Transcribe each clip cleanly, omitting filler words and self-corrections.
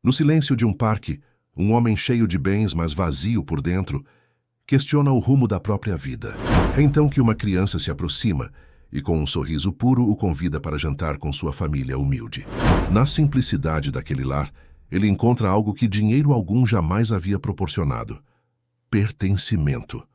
No silêncio de um parque, um homem cheio de bens, mas vazio por dentro, questiona o rumo da própria vida. É então que uma criança se aproxima e, com um sorriso puro, o convida para jantar com sua família humilde. Na simplicidade daquele lar, ele encontra algo que dinheiro algum jamais havia proporcionado: pertencimento.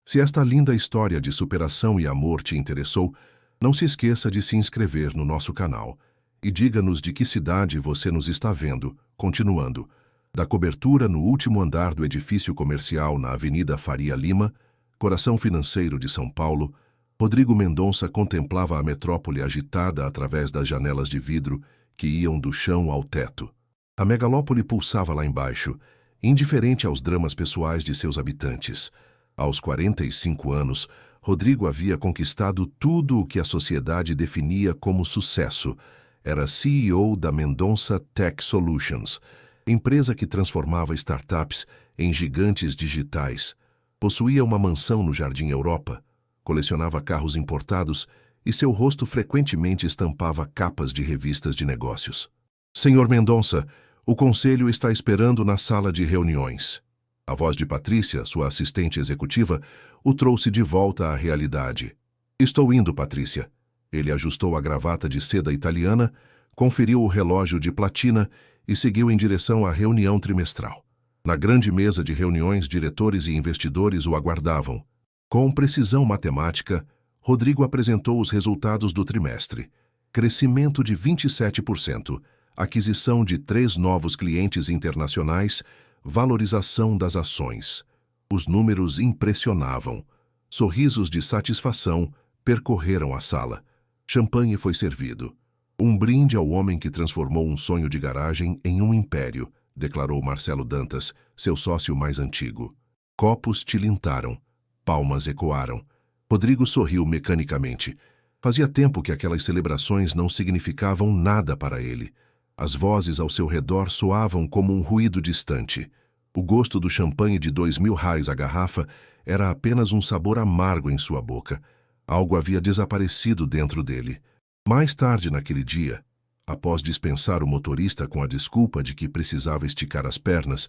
Se esta linda história de superação e amor te interessou, não se esqueça de se inscrever no nosso canal e diga-nos de que cidade você nos está vendo, continuando. Da cobertura no último andar do edifício comercial na Avenida Faria Lima, coração financeiro de São Paulo, Rodrigo Mendonça contemplava a metrópole agitada através das janelas de vidro que iam do chão ao teto. A megalópole pulsava lá embaixo, indiferente aos dramas pessoais de seus habitantes. Aos 45 anos, Rodrigo havia conquistado tudo o que a sociedade definia como sucesso. Era CEO da Mendonça Tech Solutions, empresa que transformava startups em gigantes digitais. Possuía uma mansão no Jardim Europa, colecionava carros importados e seu rosto frequentemente estampava capas de revistas de negócios. Senhor Mendonça, o conselho está esperando na sala de reuniões. A voz de Patrícia, sua assistente executiva, o trouxe de volta à realidade. Estou indo, Patrícia. Ele ajustou a gravata de seda italiana, conferiu o relógio de platina e seguiu em direção à reunião trimestral. Na grande mesa de reuniões, diretores e investidores o aguardavam. Com precisão matemática, Rodrigo apresentou os resultados do trimestre. Crescimento de 27%, aquisição de 3 novos clientes internacionais, valorização das ações. Os números impressionavam. Sorrisos de satisfação percorreram a sala. Champanhe foi servido. Um brinde ao homem que transformou um sonho de garagem em um império, declarou Marcelo Dantas, seu sócio mais antigo. Copos tilintaram. Palmas ecoaram. Rodrigo sorriu mecanicamente. Fazia tempo que aquelas celebrações não significavam nada para ele. As vozes ao seu redor soavam como um ruído distante. O gosto do champanhe de R$ 2.000 a garrafa era apenas um sabor amargo em sua boca. Algo havia desaparecido dentro dele. Mais tarde naquele dia, após dispensar o motorista com a desculpa de que precisava esticar as pernas,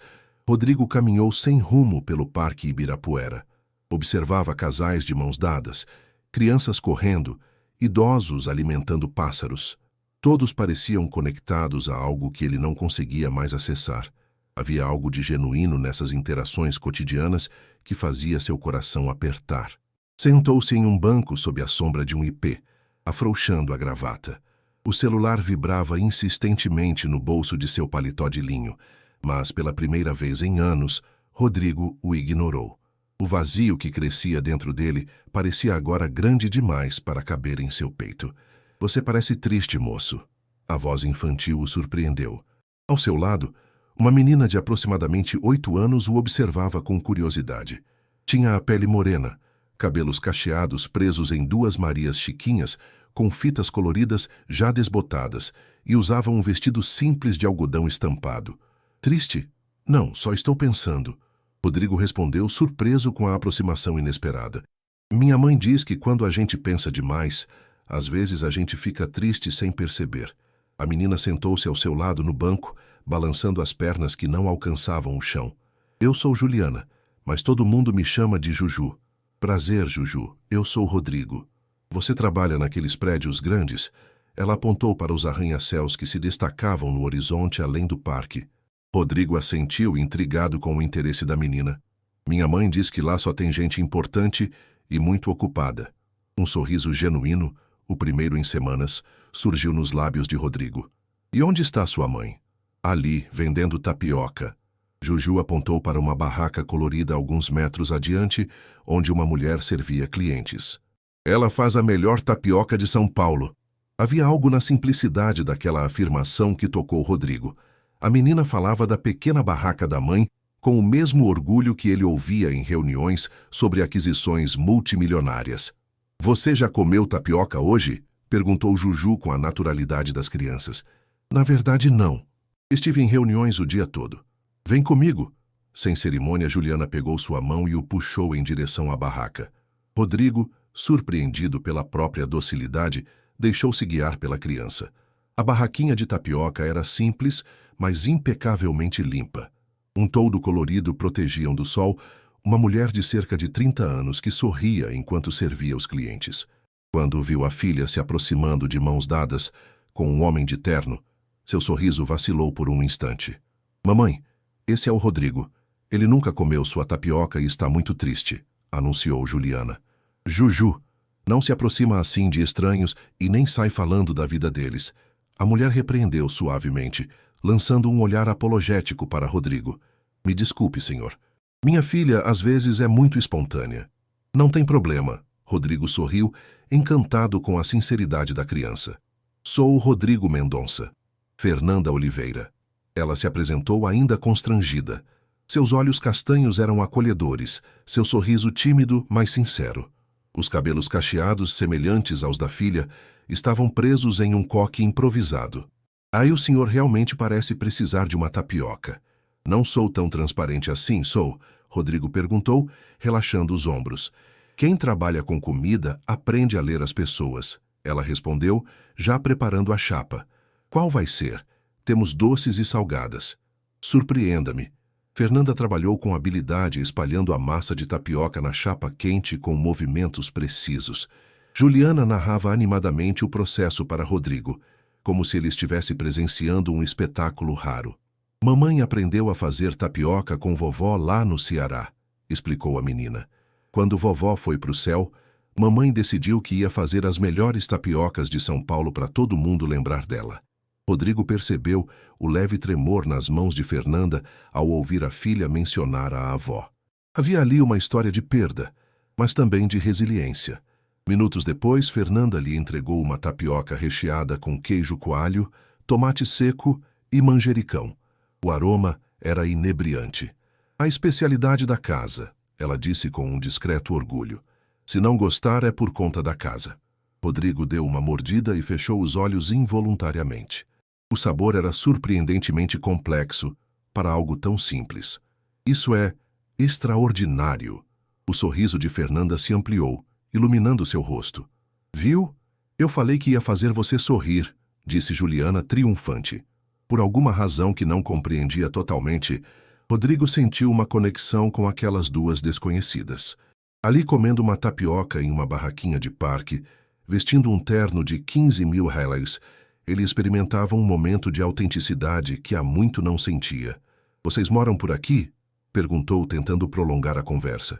Rodrigo caminhou sem rumo pelo Parque Ibirapuera. Observava casais de mãos dadas, crianças correndo, idosos alimentando pássaros. Todos pareciam conectados a algo que ele não conseguia mais acessar. Havia algo de genuíno nessas interações cotidianas que fazia seu coração apertar. Sentou-se em um banco sob a sombra de um ipê, afrouxando a gravata. O celular vibrava insistentemente no bolso de seu paletó de linho, mas pela primeira vez em anos, Rodrigo o ignorou. O vazio que crescia dentro dele parecia agora grande demais para caber em seu peito. Você parece triste, moço. A voz infantil o surpreendeu. Ao seu lado, uma menina de aproximadamente 8 anos o observava com curiosidade. Tinha a pele morena, cabelos cacheados presos em 2 Marias chiquinhas, com fitas coloridas já desbotadas, e usava um vestido simples de algodão estampado. Triste? Não, só estou pensando. Rodrigo respondeu, surpreso com a aproximação inesperada. Minha mãe diz que quando a gente pensa demais, às vezes a gente fica triste sem perceber. A menina sentou-se ao seu lado no banco, balançando as pernas que não alcançavam o chão. Eu sou Juliana, mas todo mundo me chama de Juju. Prazer, Juju, eu sou Rodrigo. Você trabalha naqueles prédios grandes? Ela apontou para os arranha-céus que se destacavam no horizonte além do parque. Rodrigo assentiu, intrigado com o interesse da menina. Minha mãe diz que lá só tem gente importante e muito ocupada. Um sorriso genuíno, o primeiro em semanas, surgiu nos lábios de Rodrigo. E onde está sua mãe? Ali, vendendo tapioca. Juju apontou para uma barraca colorida alguns metros adiante, onde uma mulher servia clientes. Ela faz a melhor tapioca de São Paulo. Havia algo na simplicidade daquela afirmação que tocou Rodrigo. A menina falava da pequena barraca da mãe com o mesmo orgulho que ele ouvia em reuniões sobre aquisições multimilionárias. Você já comeu tapioca hoje? Perguntou Juju com a naturalidade das crianças. Na verdade, não. Estive em reuniões o dia todo. Vem comigo. Sem cerimônia, Juliana pegou sua mão e o puxou em direção à barraca. Rodrigo, surpreendido pela própria docilidade, deixou-se guiar pela criança. A barraquinha de tapioca era simples, mas impecavelmente limpa. Um toldo colorido protegiam do sol uma mulher de cerca de 30 anos que sorria enquanto servia os clientes. Quando viu a filha se aproximando de mãos dadas com um homem de terno, seu sorriso vacilou por um instante. Mamãe, esse é o Rodrigo. Ele nunca comeu sua tapioca e está muito triste, anunciou Juliana. Juju, não se aproxima assim de estranhos e nem sai falando da vida deles. A mulher repreendeu suavemente, lançando um olhar apologético para Rodrigo. Me desculpe, senhor. Minha filha às vezes é muito espontânea. Não tem problema. Rodrigo sorriu, encantado com a sinceridade da criança. Sou o Rodrigo Mendonça. Fernanda Oliveira. Ela se apresentou ainda constrangida. Seus olhos castanhos eram acolhedores, seu sorriso tímido, mas sincero. Os cabelos cacheados, semelhantes aos da filha, estavam presos em um coque improvisado. Aí o senhor realmente parece precisar de uma tapioca. Não sou tão transparente assim, sou? Rodrigo perguntou, relaxando os ombros. Quem trabalha com comida aprende a ler as pessoas. Ela respondeu, já preparando a chapa. Qual vai ser? Temos doces e salgadas. Surpreenda-me. Fernanda trabalhou com habilidade espalhando a massa de tapioca na chapa quente com movimentos precisos. Juliana narrava animadamente o processo para Rodrigo, como se ele estivesse presenciando um espetáculo raro. Mamãe aprendeu a fazer tapioca com vovó lá no Ceará, explicou a menina. Quando vovó foi para o céu, mamãe decidiu que ia fazer as melhores tapiocas de São Paulo para todo mundo lembrar dela. Rodrigo percebeu o leve tremor nas mãos de Fernanda ao ouvir a filha mencionar a avó. Havia ali uma história de perda, mas também de resiliência. Minutos depois, Fernanda lhe entregou uma tapioca recheada com queijo coalho, tomate seco e manjericão. O aroma era inebriante. A especialidade da casa, ela disse com um discreto orgulho. Se não gostar, é por conta da casa. Rodrigo deu uma mordida e fechou os olhos involuntariamente. O sabor era surpreendentemente complexo para algo tão simples. Isso é extraordinário. O sorriso de Fernanda se ampliou, iluminando seu rosto. Viu? Eu falei que ia fazer você sorrir, disse Juliana triunfante. Por alguma razão que não compreendia totalmente, Rodrigo sentiu uma conexão com aquelas duas desconhecidas. Ali comendo uma tapioca em uma barraquinha de parque, vestindo um terno de 15.000 reais, ele experimentava um momento de autenticidade que há muito não sentia. Vocês moram por aqui? Perguntou, tentando prolongar a conversa.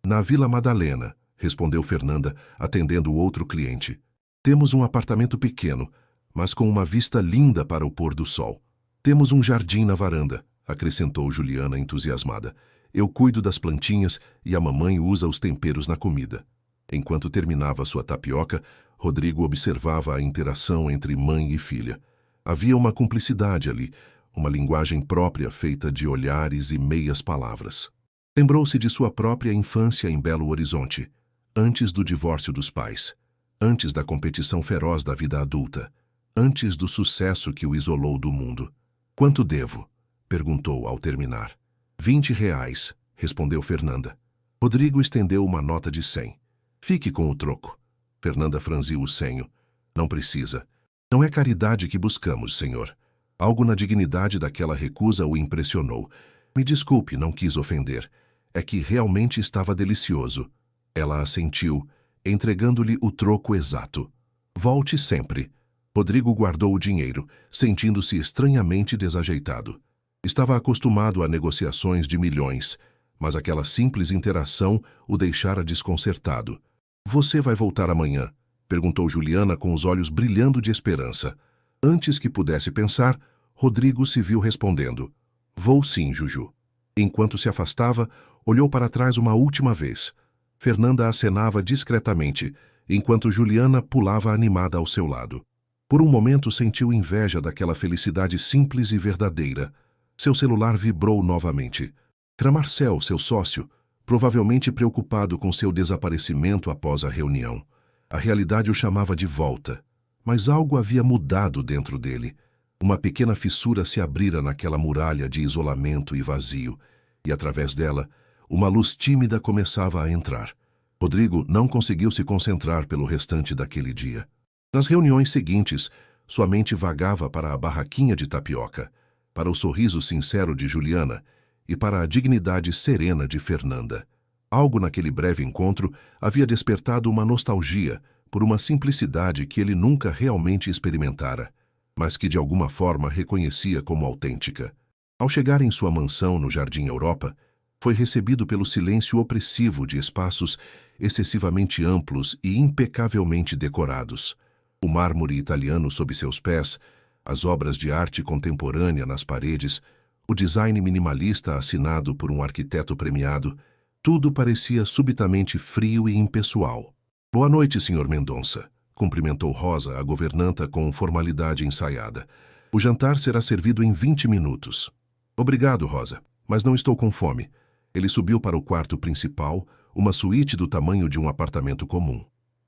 Na Vila Madalena, respondeu Fernanda, atendendo o outro cliente. Temos um apartamento pequeno, mas com uma vista linda para o pôr do sol. Temos um jardim na varanda, acrescentou Juliana entusiasmada. Eu cuido das plantinhas e a mamãe usa os temperos na comida. Enquanto terminava sua tapioca, Rodrigo observava a interação entre mãe e filha. Havia uma cumplicidade ali, uma linguagem própria feita de olhares e meias palavras. Lembrou-se de sua própria infância em Belo Horizonte, antes do divórcio dos pais, antes da competição feroz da vida adulta, antes do sucesso que o isolou do mundo. Quanto devo? Perguntou ao terminar. 20 reais, respondeu Fernanda. Rodrigo estendeu uma nota de 100. Fique com o troco. Fernanda franziu o senho. Não precisa. Não é caridade que buscamos, senhor. Algo na dignidade daquela recusa o impressionou. Me desculpe, não quis ofender. É que realmente estava delicioso. Ela assentiu, entregando-lhe o troco exato. Volte sempre. Rodrigo guardou o dinheiro, sentindo-se estranhamente desajeitado. Estava acostumado a negociações de milhões, mas aquela simples interação o deixara desconcertado. Você vai voltar amanhã? Perguntou Juliana com os olhos brilhando de esperança. Antes que pudesse pensar, Rodrigo se viu respondendo. Vou sim, Juju. Enquanto se afastava, olhou para trás uma última vez. Fernanda acenava discretamente, enquanto Juliana pulava animada ao seu lado. Por um momento sentiu inveja daquela felicidade simples e verdadeira. Seu celular vibrou novamente. Era Marcel, seu sócio, provavelmente preocupado com seu desaparecimento após a reunião. A realidade o chamava de volta, mas algo havia mudado dentro dele. Uma pequena fissura se abrira naquela muralha de isolamento e vazio, e através dela, uma luz tímida começava a entrar. Rodrigo não conseguiu se concentrar pelo restante daquele dia. Nas reuniões seguintes, Sua mente vagava para a barraquinha de tapioca, para o sorriso sincero de Juliana e para a dignidade serena de Fernanda. Algo naquele breve encontro havia despertado uma nostalgia por uma simplicidade que ele nunca realmente experimentara, mas que de alguma forma reconhecia como autêntica. Ao chegar em sua mansão no Jardim Europa, foi recebido pelo silêncio opressivo de espaços excessivamente amplos e impecavelmente decorados. O mármore italiano sob seus pés, as obras de arte contemporânea nas paredes, o design minimalista assinado por um arquiteto premiado, tudo parecia subitamente frio e impessoal. Boa noite, Sr. Mendonça, cumprimentou Rosa, a governanta, com formalidade ensaiada. O jantar será servido em 20 minutos. Obrigado, Rosa, mas não estou com fome. Ele subiu para o quarto principal, uma suíte do tamanho de um apartamento comum.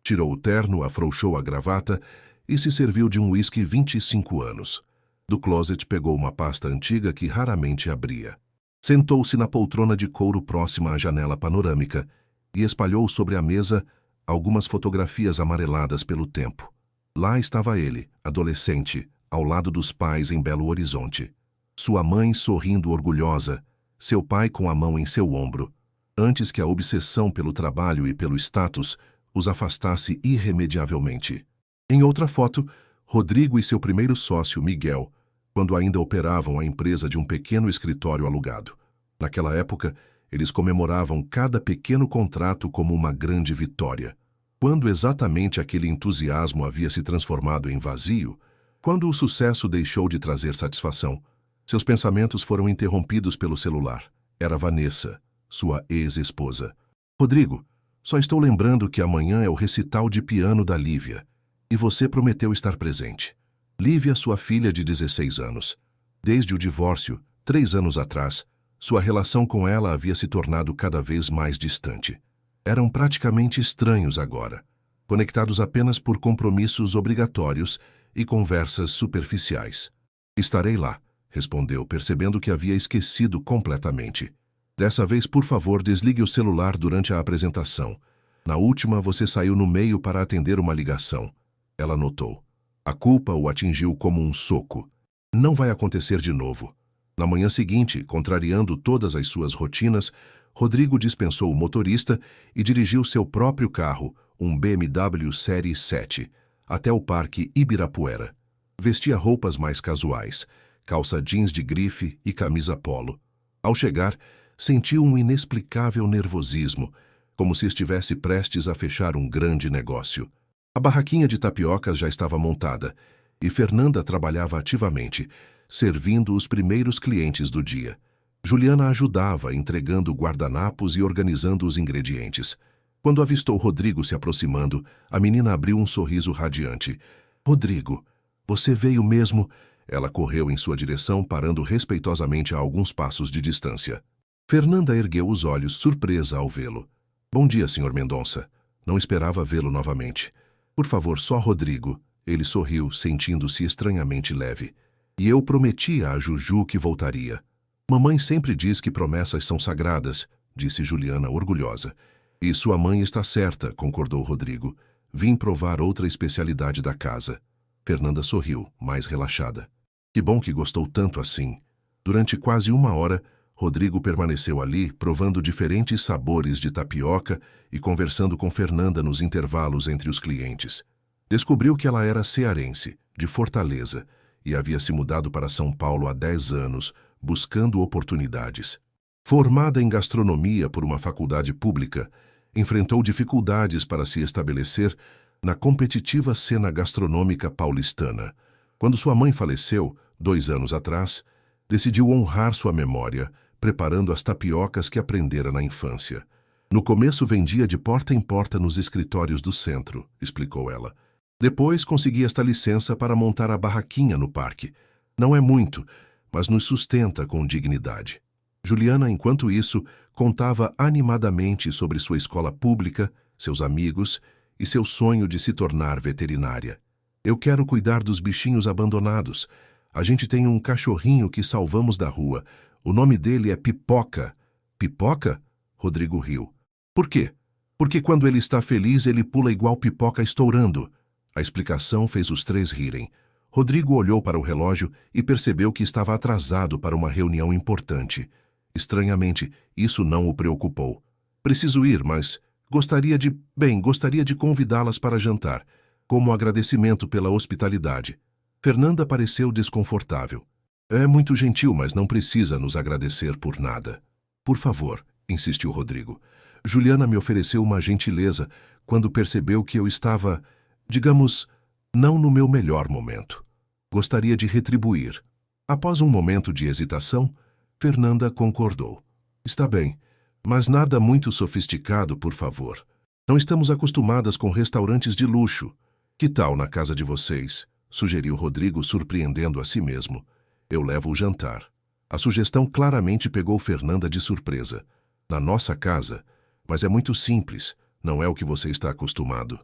Tirou o terno, afrouxou a gravata e se serviu de um uísque 25 anos. Do closet pegou uma pasta antiga que raramente abria. Sentou-se na poltrona de couro próxima à janela panorâmica e espalhou sobre a mesa algumas fotografias amareladas pelo tempo. Lá estava ele, adolescente, ao lado dos pais em Belo Horizonte. Sua mãe sorrindo orgulhosa, seu pai com a mão em seu ombro, antes que a obsessão pelo trabalho e pelo status os afastasse irremediavelmente. Em outra foto, Rodrigo e seu primeiro sócio, Miguel, quando ainda operavam a empresa de um pequeno escritório alugado. Naquela época, eles comemoravam cada pequeno contrato como uma grande vitória. Quando exatamente aquele entusiasmo havia se transformado em vazio, quando o sucesso deixou de trazer satisfação, seus pensamentos foram interrompidos pelo celular. Era Vanessa, sua ex-esposa. Rodrigo, só estou lembrando que amanhã é o recital de piano da Lívia, e você prometeu estar presente. Lívia, sua filha de 16 anos. Desde o divórcio, 3 anos atrás, sua relação com ela havia se tornado cada vez mais distante. Eram praticamente estranhos agora, conectados apenas por compromissos obrigatórios e conversas superficiais. Estarei lá, respondeu, percebendo que havia esquecido completamente. Dessa vez, por favor, desligue o celular durante a apresentação. Na última, você saiu no meio para atender uma ligação. Ela notou. A culpa o atingiu como um soco. Não vai acontecer de novo. Na manhã seguinte, contrariando todas as suas rotinas, Rodrigo dispensou o motorista e dirigiu seu próprio carro, um BMW Série 7, até o Parque Ibirapuera. Vestia roupas mais casuais, calça jeans de grife e camisa polo. Ao chegar, sentiu um inexplicável nervosismo, como se estivesse prestes a fechar um grande negócio. A barraquinha de tapiocas já estava montada e Fernanda trabalhava ativamente, servindo os primeiros clientes do dia. Juliana ajudava, entregando guardanapos e organizando os ingredientes. Quando avistou Rodrigo se aproximando, a menina abriu um sorriso radiante. Rodrigo, você veio mesmo? Ela correu em sua direção, parando respeitosamente a alguns passos de distância. Fernanda ergueu os olhos, surpresa ao vê-lo. Bom dia, Sr. Mendonça. Não esperava vê-lo novamente. Por favor, só Rodrigo. Ele sorriu, sentindo-se estranhamente leve. E eu prometi a Juju que voltaria. Mamãe sempre diz que promessas são sagradas, disse Juliana orgulhosa. E sua mãe está certa, concordou Rodrigo. Vim provar outra especialidade da casa. Fernanda sorriu, mais relaxada. Que bom que gostou tanto assim. Durante quase 1 hora, Rodrigo permaneceu ali, provando diferentes sabores de tapioca e conversando com Fernanda nos intervalos entre os clientes. Descobriu que ela era cearense, de Fortaleza, e havia se mudado para São Paulo há 10 anos, buscando oportunidades. Formada em gastronomia por uma faculdade pública, enfrentou dificuldades para se estabelecer na competitiva cena gastronômica paulistana. Quando sua mãe faleceu, 2 anos atrás, decidiu honrar sua memória, preparando as tapiocas que aprendera na infância. No começo vendia de porta em porta nos escritórios do centro, explicou ela. Depois consegui esta licença para montar a barraquinha no parque. Não é muito, mas nos sustenta com dignidade. Juliana, enquanto isso, contava animadamente sobre sua escola pública, seus amigos e seu sonho de se tornar veterinária. Eu quero cuidar dos bichinhos abandonados. A gente tem um cachorrinho que salvamos da rua. O nome dele é Pipoca. Pipoca? Rodrigo riu. Por quê? Porque quando ele está feliz, ele pula igual pipoca estourando. A explicação fez os 3 rirem. Rodrigo olhou para o relógio e percebeu que estava atrasado para uma reunião importante. Estranhamente, isso não o preocupou. Preciso ir, mas gostaria de convidá-las para jantar, como agradecimento pela hospitalidade. Fernanda pareceu desconfortável. É muito gentil, mas não precisa nos agradecer por nada. Por favor, insistiu Rodrigo. Juliana me ofereceu uma gentileza quando percebeu que eu estava, digamos, não no meu melhor momento. Gostaria de retribuir. Após um momento de hesitação, Fernanda concordou. Está bem, mas nada muito sofisticado, por favor. Não estamos acostumadas com restaurantes de luxo. Que tal na casa de vocês? Sugeriu Rodrigo, surpreendendo a si mesmo. Eu levo o jantar. A sugestão claramente pegou Fernanda de surpresa. Na nossa casa, mas é muito simples, não é o que você está acostumado.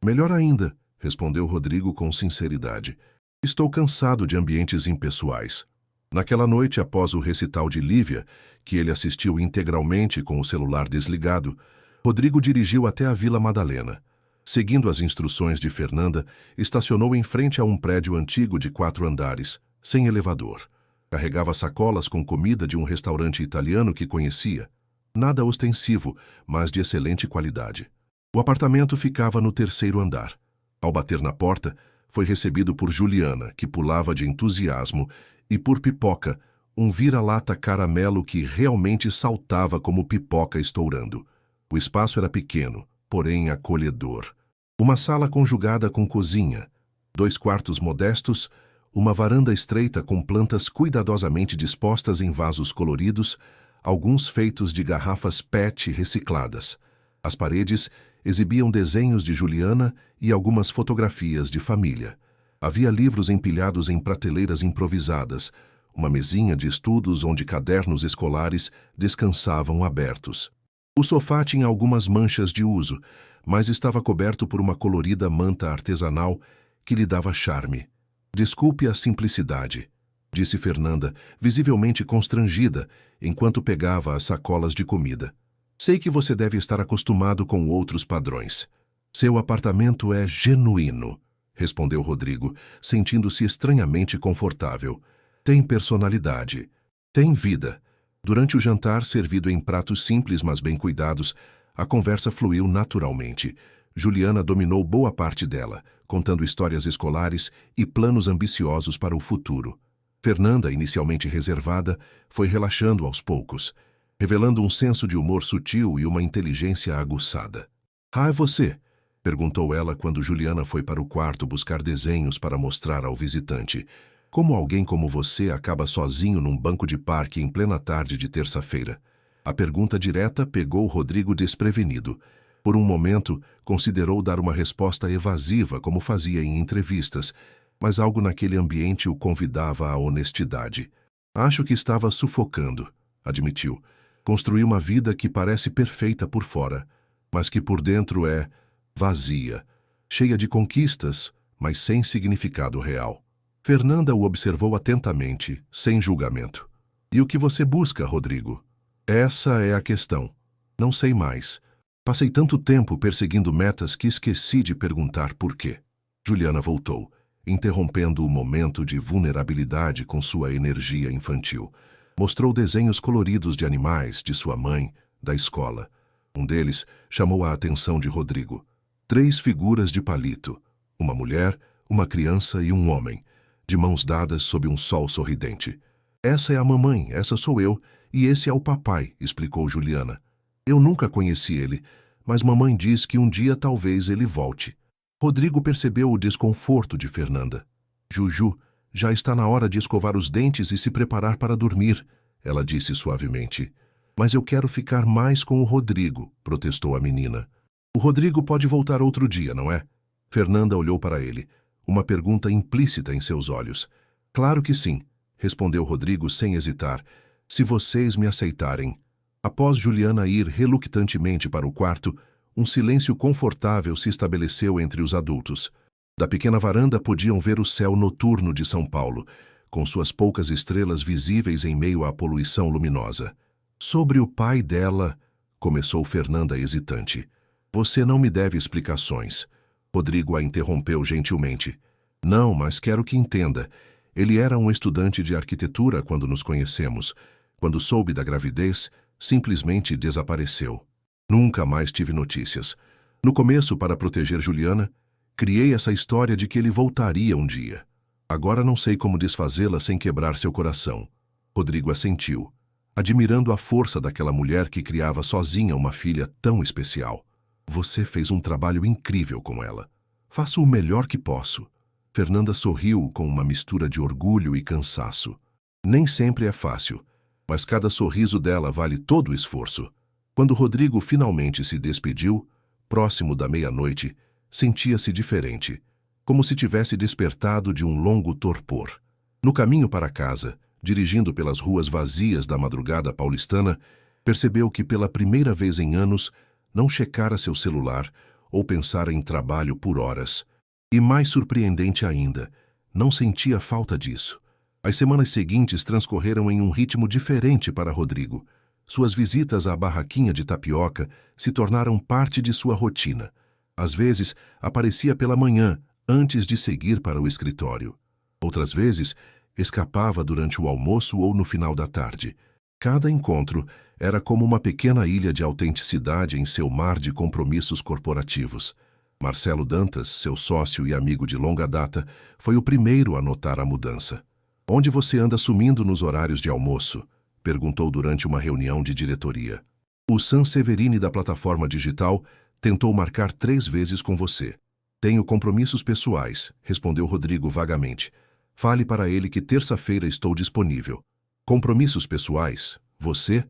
Melhor ainda, respondeu Rodrigo com sinceridade. Estou cansado de ambientes impessoais. Naquela noite, após o recital de Lívia, que ele assistiu integralmente com o celular desligado, Rodrigo dirigiu até a Vila Madalena. Seguindo as instruções de Fernanda, estacionou em frente a um prédio antigo de 4 andares, sem elevador. Carregava sacolas com comida de um restaurante italiano que conhecia. Nada ostensivo, mas de excelente qualidade. O apartamento ficava no 3º andar. Ao bater na porta, foi recebido por Juliana, que pulava de entusiasmo, e por Pipoca, um vira-lata caramelo que realmente saltava como pipoca estourando. O espaço era pequeno, porém acolhedor. Uma sala conjugada com cozinha, 2 quartos modestos, uma varanda estreita com plantas cuidadosamente dispostas em vasos coloridos, alguns feitos de garrafas PET recicladas. As paredes exibiam desenhos de Juliana e algumas fotografias de família. Havia livros empilhados em prateleiras improvisadas, uma mesinha de estudos onde cadernos escolares descansavam abertos. O sofá tinha algumas manchas de uso, mas estava coberto por uma colorida manta artesanal que lhe dava charme. Desculpe a simplicidade, disse Fernanda, visivelmente constrangida, enquanto pegava as sacolas de comida. Sei que você deve estar acostumado com outros padrões. Seu apartamento é genuíno, respondeu Rodrigo, sentindo-se estranhamente confortável. Tem personalidade. Tem vida. Durante o jantar, servido em pratos simples mas bem cuidados, a conversa fluiu naturalmente. Juliana dominou boa parte dela, contando histórias escolares e planos ambiciosos para o futuro. Fernanda, inicialmente reservada, foi relaxando aos poucos, revelando um senso de humor sutil e uma inteligência aguçada. Ah, é você? Perguntou ela quando Juliana foi para o quarto buscar desenhos para mostrar ao visitante. Como alguém como você acaba sozinho num banco de parque em plena tarde de terça-feira? A pergunta direta pegou Rodrigo desprevenido. Por um momento, considerou dar uma resposta evasiva, como fazia em entrevistas, mas algo naquele ambiente o convidava à honestidade. Acho que estava sufocando, admitiu. Construí uma vida que parece perfeita por fora, mas que por dentro é vazia, cheia de conquistas, mas sem significado real. Fernanda o observou atentamente, sem julgamento. E o que você busca, Rodrigo? Essa é a questão. Não sei mais. Passei tanto tempo perseguindo metas que esqueci de perguntar por quê. Juliana voltou, interrompendo o momento de vulnerabilidade com sua energia infantil. Mostrou desenhos coloridos de animais, de sua mãe, da escola. Um deles chamou a atenção de Rodrigo. 3 figuras de palito. Uma mulher, uma criança e um homem, de mãos dadas sob um sol sorridente. Essa é a mamãe, essa sou eu, e esse é o papai, explicou Juliana. Eu nunca conheci ele, mas mamãe diz que um dia talvez ele volte. Rodrigo percebeu o desconforto de Fernanda. Juju, já está na hora de escovar os dentes e se preparar para dormir, ela disse suavemente. Mas eu quero ficar mais com o Rodrigo, protestou a menina. O Rodrigo pode voltar outro dia, não é? Fernanda olhou para ele, uma pergunta implícita em seus olhos. Claro que sim, respondeu Rodrigo sem hesitar, se vocês me aceitarem. Após Juliana ir relutantemente para o quarto, um silêncio confortável se estabeleceu entre os adultos. Da pequena varanda podiam ver o céu noturno de São Paulo, com suas poucas estrelas visíveis em meio à poluição luminosa. Sobre o pai dela, começou Fernanda hesitante. Você não me deve explicações. Rodrigo a interrompeu gentilmente. Não, mas quero que entenda. Ele era um estudante de arquitetura quando nos conhecemos. Quando soube da gravidez, simplesmente desapareceu. Nunca mais tive notícias. No começo, para proteger Juliana, criei essa história de que ele voltaria um dia. Agora não sei como desfazê-la sem quebrar seu coração. Rodrigo assentiu, admirando a força daquela mulher que criava sozinha uma filha tão especial. Você fez um trabalho incrível com ela. Faço o melhor que posso. Fernanda sorriu com uma mistura de orgulho e cansaço. Nem sempre é fácil, mas cada sorriso dela vale todo o esforço. Quando Rodrigo finalmente se despediu, próximo da meia-noite, sentia-se diferente, como se tivesse despertado de um longo torpor. No caminho para casa, dirigindo pelas ruas vazias da madrugada paulistana, percebeu que pela primeira vez em anos não checara seu celular ou pensara em trabalho por horas. E mais surpreendente ainda, não sentia falta disso. As semanas seguintes transcorreram em um ritmo diferente para Rodrigo. Suas visitas à barraquinha de tapioca se tornaram parte de sua rotina. Às vezes, aparecia pela manhã, antes de seguir para o escritório. Outras vezes, escapava durante o almoço ou no final da tarde. Cada encontro era como uma pequena ilha de autenticidade em seu mar de compromissos corporativos. Marcelo Dantas, seu sócio e amigo de longa data, foi o primeiro a notar a mudança. "Onde você anda sumindo nos horários de almoço?" perguntou durante uma reunião de diretoria. "O Sanseverini da plataforma digital tentou marcar 3 vezes com você." "Tenho compromissos pessoais", respondeu Rodrigo vagamente. "Fale para ele que terça-feira estou disponível." "Compromissos pessoais? Você?"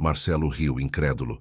Marcelo riu, incrédulo.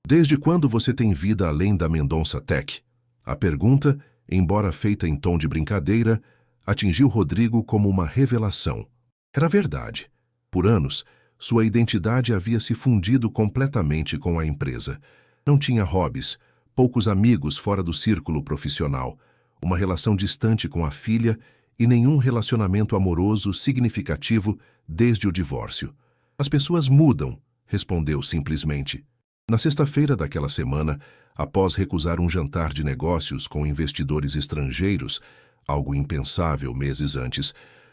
"Desde quando você tem vida além da Mendonça Tech?" A pergunta, embora feita em tom de brincadeira, atingiu Rodrigo como uma revelação. Era verdade. Por anos, sua identidade havia se fundido completamente com a empresa. Não tinha hobbies, poucos amigos fora do círculo profissional, uma relação distante com a filha e nenhum relacionamento amoroso significativo desde o divórcio. "As pessoas mudam", respondeu simplesmente. Na sexta-feira daquela semana, após recusar um jantar de negócios com investidores estrangeiros, algo impensável meses antes,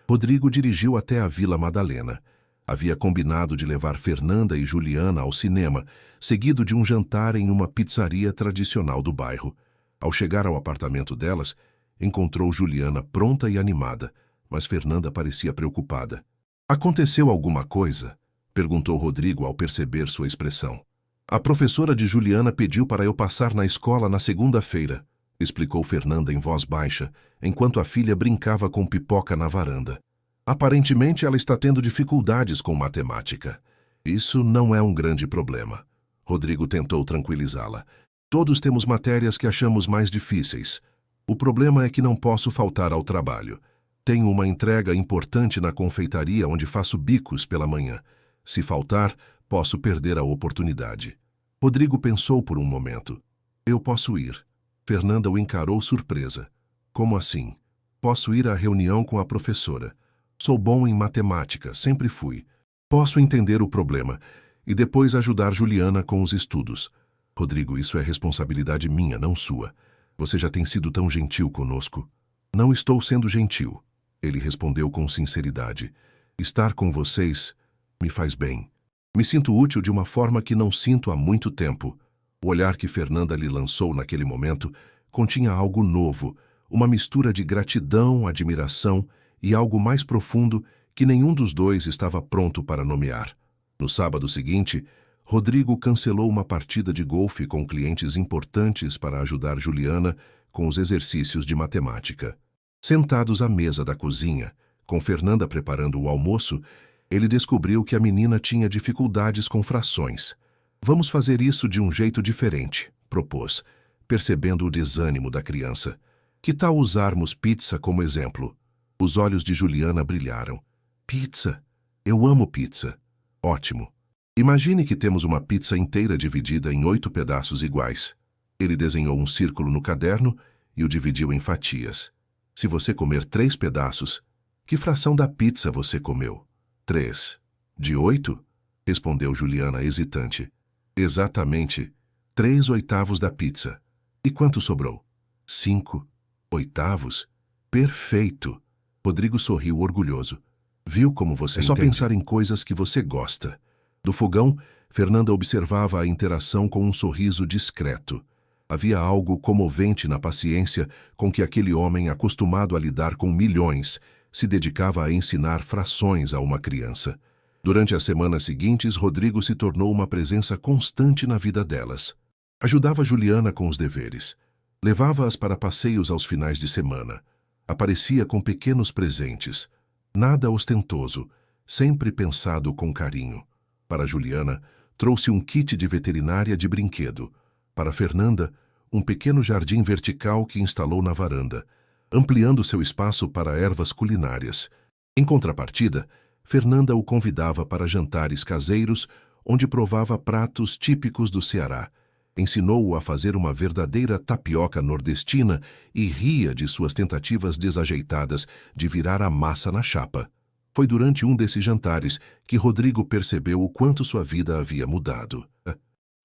Rodrigo dirigiu até a Vila Madalena. Havia combinado de levar Fernanda e Juliana ao cinema, seguido de um jantar em uma pizzaria tradicional do bairro. Ao chegar ao apartamento delas, encontrou Juliana pronta e animada, mas Fernanda parecia preocupada. "Aconteceu alguma coisa?" perguntou Rodrigo ao perceber sua expressão. "A professora de Juliana pediu para eu passar na escola na segunda-feira", explicou Fernanda em voz baixa, enquanto a filha brincava com pipoca na varanda. "Aparentemente ela está tendo dificuldades com matemática." "Isso não é um grande problema." Rodrigo tentou tranquilizá-la. "Todos temos matérias que achamos mais difíceis. O problema é que não posso faltar ao trabalho. Tenho uma entrega importante na confeitaria onde faço bicos pela manhã. Se faltar, posso perder a oportunidade." Rodrigo pensou por um momento. "Eu posso ir." Fernanda o encarou surpresa. "Como assim?" "Posso ir à reunião com a professora. Sou bom em matemática, sempre fui. Posso entender o problema e depois ajudar Juliana com os estudos." "Rodrigo, isso é responsabilidade minha, não sua. Você já tem sido tão gentil conosco." "Não estou sendo gentil", ele respondeu com sinceridade. "Estar com vocês me faz bem. Me sinto útil de uma forma que não sinto há muito tempo." O olhar que Fernanda lhe lançou naquele momento continha algo novo, uma mistura de gratidão, admiração e algo mais profundo que nenhum dos dois estava pronto para nomear. No sábado seguinte, Rodrigo cancelou uma partida de golfe com clientes importantes para ajudar Juliana com os exercícios de matemática. Sentados à mesa da cozinha, com Fernanda preparando o almoço, ele descobriu que a menina tinha dificuldades com frações. "Vamos fazer isso de um jeito diferente", propôs, percebendo o desânimo da criança. "Que tal usarmos pizza como exemplo?" Os olhos de Juliana brilharam. "Pizza? Eu amo pizza." "Ótimo. Imagine que temos uma pizza inteira dividida em 8 pedaços iguais." Ele desenhou um círculo no caderno e o dividiu em fatias. "Se você comer 3 pedaços, que fração da pizza você comeu?" 3. "De 8? Respondeu Juliana hesitante. "Exatamente. 3/8 da pizza. E quanto sobrou?" 5/8. Perfeito. Rodrigo sorriu orgulhoso. Viu como você entende? É só pensar em coisas que você gosta. Do fogão, Fernanda observava a interação com um sorriso discreto. Havia algo comovente na paciência com que aquele homem, acostumado a lidar com milhões, se dedicava a ensinar frações a uma criança. Durante as semanas seguintes, Rodrigo se tornou uma presença constante na vida delas. Ajudava Juliana com os deveres. Levava-as para passeios aos finais de semana. Aparecia com pequenos presentes. Nada ostentoso, sempre pensado com carinho. Para Juliana, trouxe um kit de veterinária de brinquedo. Para Fernanda, um pequeno jardim vertical que instalou na varanda, ampliando seu espaço para ervas culinárias. Em contrapartida, Fernanda o convidava para jantares caseiros, onde provava pratos típicos do Ceará. Ensinou-o a fazer uma verdadeira tapioca nordestina e ria de suas tentativas desajeitadas de virar a massa na chapa. Foi durante um desses jantares que Rodrigo percebeu o quanto sua vida havia mudado.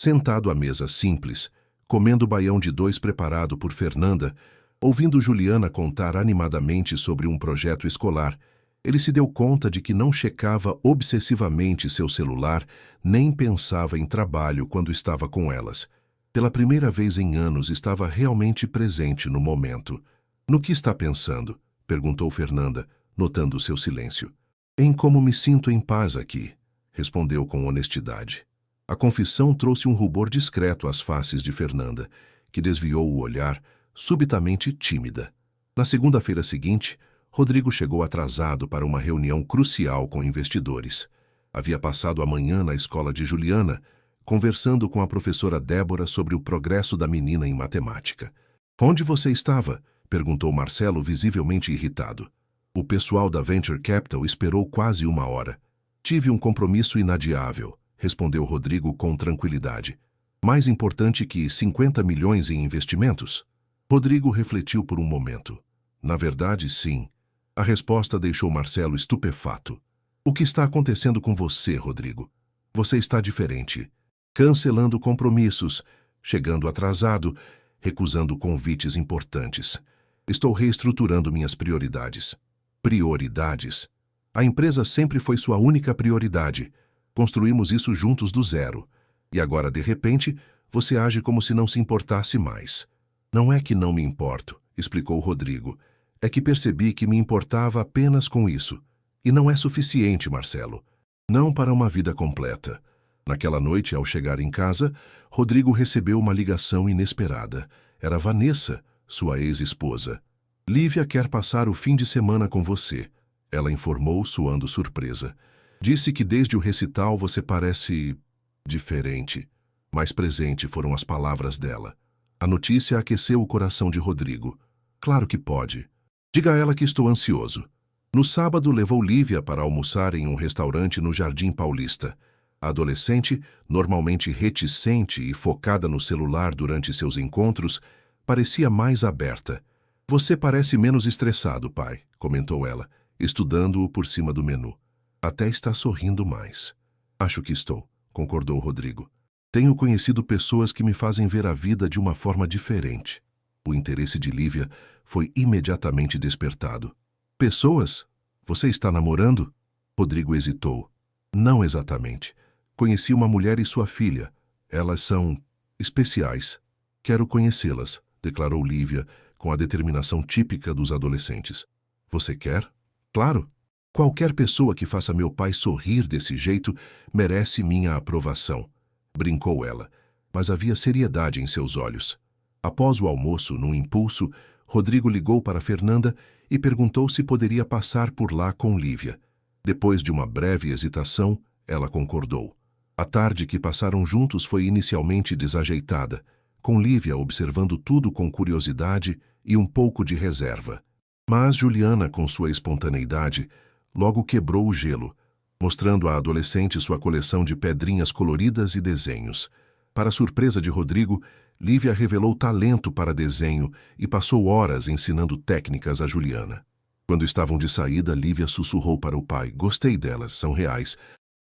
Sentado à mesa simples, comendo baião de dois preparado por Fernanda, ouvindo Juliana contar animadamente sobre um projeto escolar, ele se deu conta de que não checava obsessivamente seu celular, nem pensava em trabalho quando estava com elas. Pela primeira vez em anos, estava realmente presente no momento. "No que está pensando?", perguntou Fernanda, notando seu silêncio. "Em como me sinto em paz aqui", respondeu com honestidade. A confissão trouxe um rubor discreto às faces de Fernanda, que desviou o olhar, subitamente tímida. Na segunda-feira seguinte, Rodrigo chegou atrasado para uma reunião crucial com investidores. Havia passado a manhã na escola de Juliana, conversando com a professora Débora sobre o progresso da menina em matemática. "Onde você estava?", perguntou Marcelo, visivelmente irritado. O pessoal da Venture Capital esperou quase uma hora. "Tive um compromisso inadiável", respondeu Rodrigo com tranquilidade. "Mais importante que 50 milhões em investimentos?". Rodrigo refletiu por um momento. "Na verdade, sim." A resposta deixou Marcelo estupefato. "O que está acontecendo com você, Rodrigo? Você está diferente. Cancelando compromissos, chegando atrasado, recusando convites importantes. Estou reestruturando minhas prioridades." Prioridades? A empresa sempre foi sua única prioridade. Construímos isso juntos do zero. E agora, de repente, você age como se não se importasse mais. "Não é que não me importo", explicou Rodrigo. "É que percebi que me importava apenas com isso. E não é suficiente, Marcelo. Não para uma vida completa." Naquela noite, ao chegar em casa, Rodrigo recebeu uma ligação inesperada. Era Vanessa, sua ex-esposa. "Lívia quer passar o fim de semana com você", ela informou, suando surpresa. "Disse que desde o recital você parece diferente." Mais presente foram as palavras dela. A notícia aqueceu o coração de Rodrigo. "Claro que pode. Diga a ela que estou ansioso." No sábado, levou Lívia para almoçar em um restaurante no Jardim Paulista. A adolescente, normalmente reticente e focada no celular durante seus encontros, parecia mais aberta. "Você parece menos estressado, pai", comentou ela, estudando-o por cima do menu. "Até está sorrindo mais." "Acho que estou", concordou Rodrigo. "Tenho conhecido pessoas que me fazem ver a vida de uma forma diferente." O interesse de Lívia foi imediatamente despertado. "Pessoas? Você está namorando?" Rodrigo hesitou. "Não exatamente. Conheci uma mulher e sua filha. Elas são especiais. Quero conhecê-las", declarou Lívia, com a determinação típica dos adolescentes. "Você quer?" "Claro. Qualquer pessoa que faça meu pai sorrir desse jeito merece minha aprovação", brincou ela, mas havia seriedade em seus olhos. Após o almoço, num impulso, Rodrigo ligou para Fernanda e perguntou se poderia passar por lá com Lívia. Depois de uma breve hesitação, ela concordou. A tarde que passaram juntos foi inicialmente desajeitada, com Lívia observando tudo com curiosidade e um pouco de reserva. Mas Juliana, com sua espontaneidade, logo quebrou o gelo, mostrando à adolescente sua coleção de pedrinhas coloridas e desenhos. Para surpresa de Rodrigo, Lívia revelou talento para desenho e passou horas ensinando técnicas a Juliana. Quando estavam de saída, Lívia sussurrou para o pai: "Gostei delas, são reais.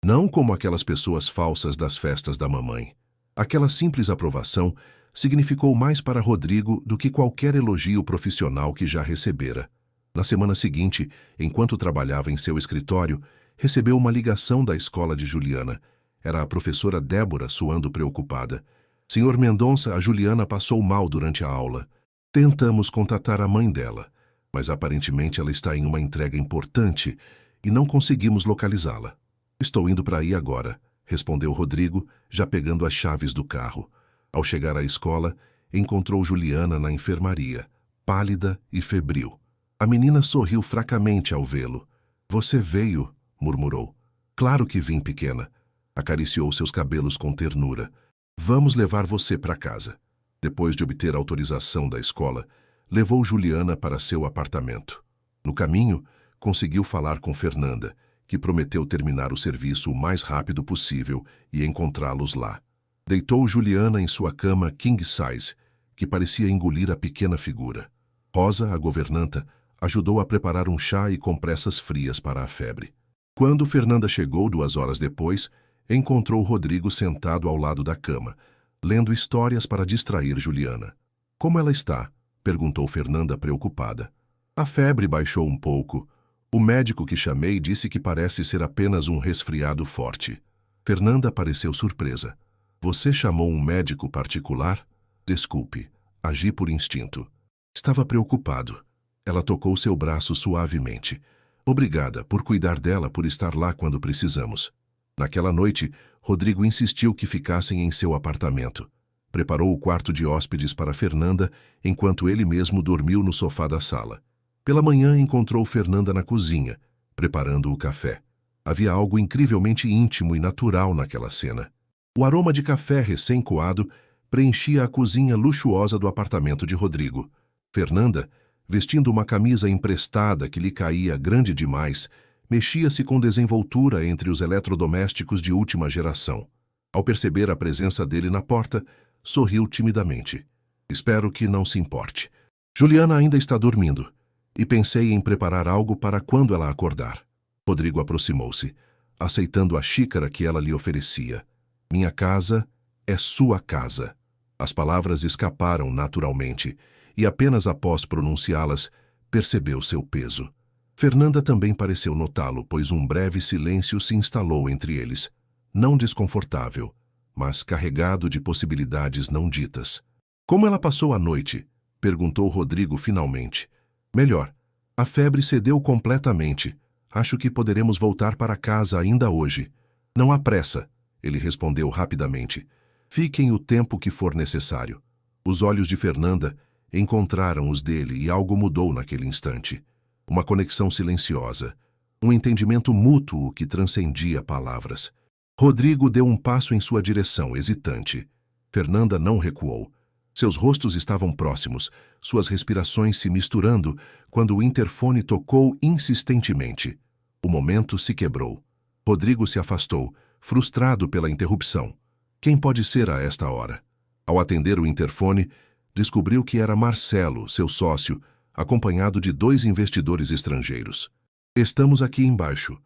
Não como aquelas pessoas falsas das festas da mamãe." Aquela simples aprovação significou mais para Rodrigo do que qualquer elogio profissional que já recebera. Na semana seguinte, enquanto trabalhava em seu escritório, recebeu uma ligação da escola de Juliana. Era a professora Débora, suando preocupada. Senhor Mendonça, a Juliana passou mal durante a aula. Tentamos contatar a mãe dela, mas aparentemente ela está em uma entrega importante e não conseguimos localizá-la. Estou indo para aí agora, respondeu Rodrigo, já pegando as chaves do carro. Ao chegar à escola, encontrou Juliana na enfermaria, pálida e febril. A menina sorriu fracamente ao vê-lo. Você veio, murmurou. Claro que vim, pequena. Acariciou seus cabelos com ternura. Vamos levar você para casa. Depois de obter autorização da escola, levou Juliana para seu apartamento. No caminho, conseguiu falar com Fernanda, que prometeu terminar o serviço o mais rápido possível e encontrá-los lá. Deitou Juliana em sua cama king size, que parecia engolir a pequena figura. Rosa, a governanta, ajudou a preparar um chá e compressas frias para a febre. Quando Fernanda chegou 2 horas depois, encontrou Rodrigo sentado ao lado da cama, lendo histórias para distrair Juliana. Como ela está? Perguntou Fernanda preocupada. A febre baixou um pouco. O médico que chamei disse que parece ser apenas um resfriado forte. Fernanda pareceu surpresa. Você chamou um médico particular? Desculpe, agi por instinto. Estava preocupado. Ela tocou seu braço suavemente. Obrigada por cuidar dela, por estar lá quando precisamos. Naquela noite, Rodrigo insistiu que ficassem em seu apartamento. Preparou o quarto de hóspedes para Fernanda, enquanto ele mesmo dormiu no sofá da sala. Pela manhã encontrou Fernanda na cozinha, preparando o café. Havia algo incrivelmente íntimo e natural naquela cena. O aroma de café recém-coado preenchia a cozinha luxuosa do apartamento de Rodrigo. Fernanda, vestindo uma camisa emprestada que lhe caía grande demais, mexia-se com desenvoltura entre os eletrodomésticos de última geração. Ao perceber a presença dele na porta, sorriu timidamente. Espero que não se importe. Juliana ainda está dormindo, e pensei em preparar algo para quando ela acordar. Rodrigo aproximou-se, aceitando a xícara que ela lhe oferecia. Minha casa é sua casa. As palavras escaparam naturalmente, e apenas após pronunciá-las, percebeu seu peso. Fernanda também pareceu notá-lo, pois um breve silêncio se instalou entre eles. Não desconfortável, mas carregado de possibilidades não ditas. Como ela passou a noite? Perguntou Rodrigo finalmente. Melhor. A febre cedeu completamente. Acho que poderemos voltar para casa ainda hoje. Não há pressa, ele respondeu rapidamente. Fiquem o tempo que for necessário. Os olhos de Fernanda encontraram os dele e algo mudou naquele instante. Uma conexão silenciosa, um entendimento mútuo que transcendia palavras. Rodrigo deu um passo em sua direção, hesitante. Fernanda não recuou. Seus rostos estavam próximos, suas respirações se misturando, quando o interfone tocou insistentemente. O momento se quebrou. Rodrigo se afastou, frustrado pela interrupção. Quem pode ser a esta hora? Ao atender o interfone, descobriu que era Marcelo, seu sócio, acompanhado de 2 investidores estrangeiros. Estamos aqui embaixo.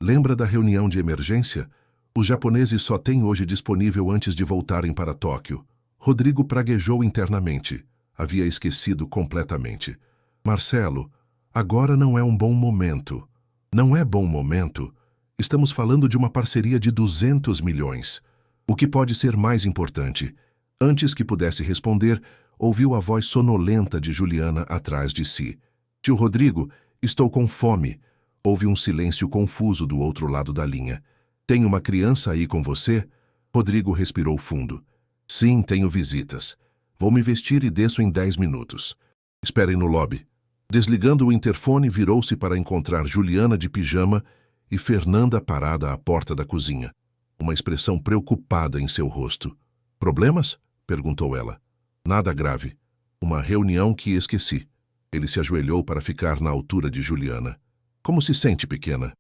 Lembra da reunião de emergência? Os japoneses só têm hoje disponível antes de voltarem para Tóquio. Rodrigo praguejou internamente. Havia esquecido completamente. Marcelo, agora não é um bom momento. Não é bom momento? Estamos falando de uma parceria de 200 milhões. O que pode ser mais importante? Antes que pudesse responder, ouviu a voz sonolenta de Juliana atrás de si. Tio Rodrigo, estou com fome. Houve um silêncio confuso do outro lado da linha. Tem uma criança aí com você? Rodrigo respirou fundo. Sim, tenho visitas. Vou me vestir e desço em 10 minutos. Esperem no lobby. Desligando o interfone, virou-se para encontrar Juliana de pijama e Fernanda parada à porta da cozinha. Uma expressão preocupada em seu rosto. Problemas? Perguntou ela. Nada grave. Uma reunião que esqueci. Ele se ajoelhou para ficar na altura de Juliana. Como se sente, pequena?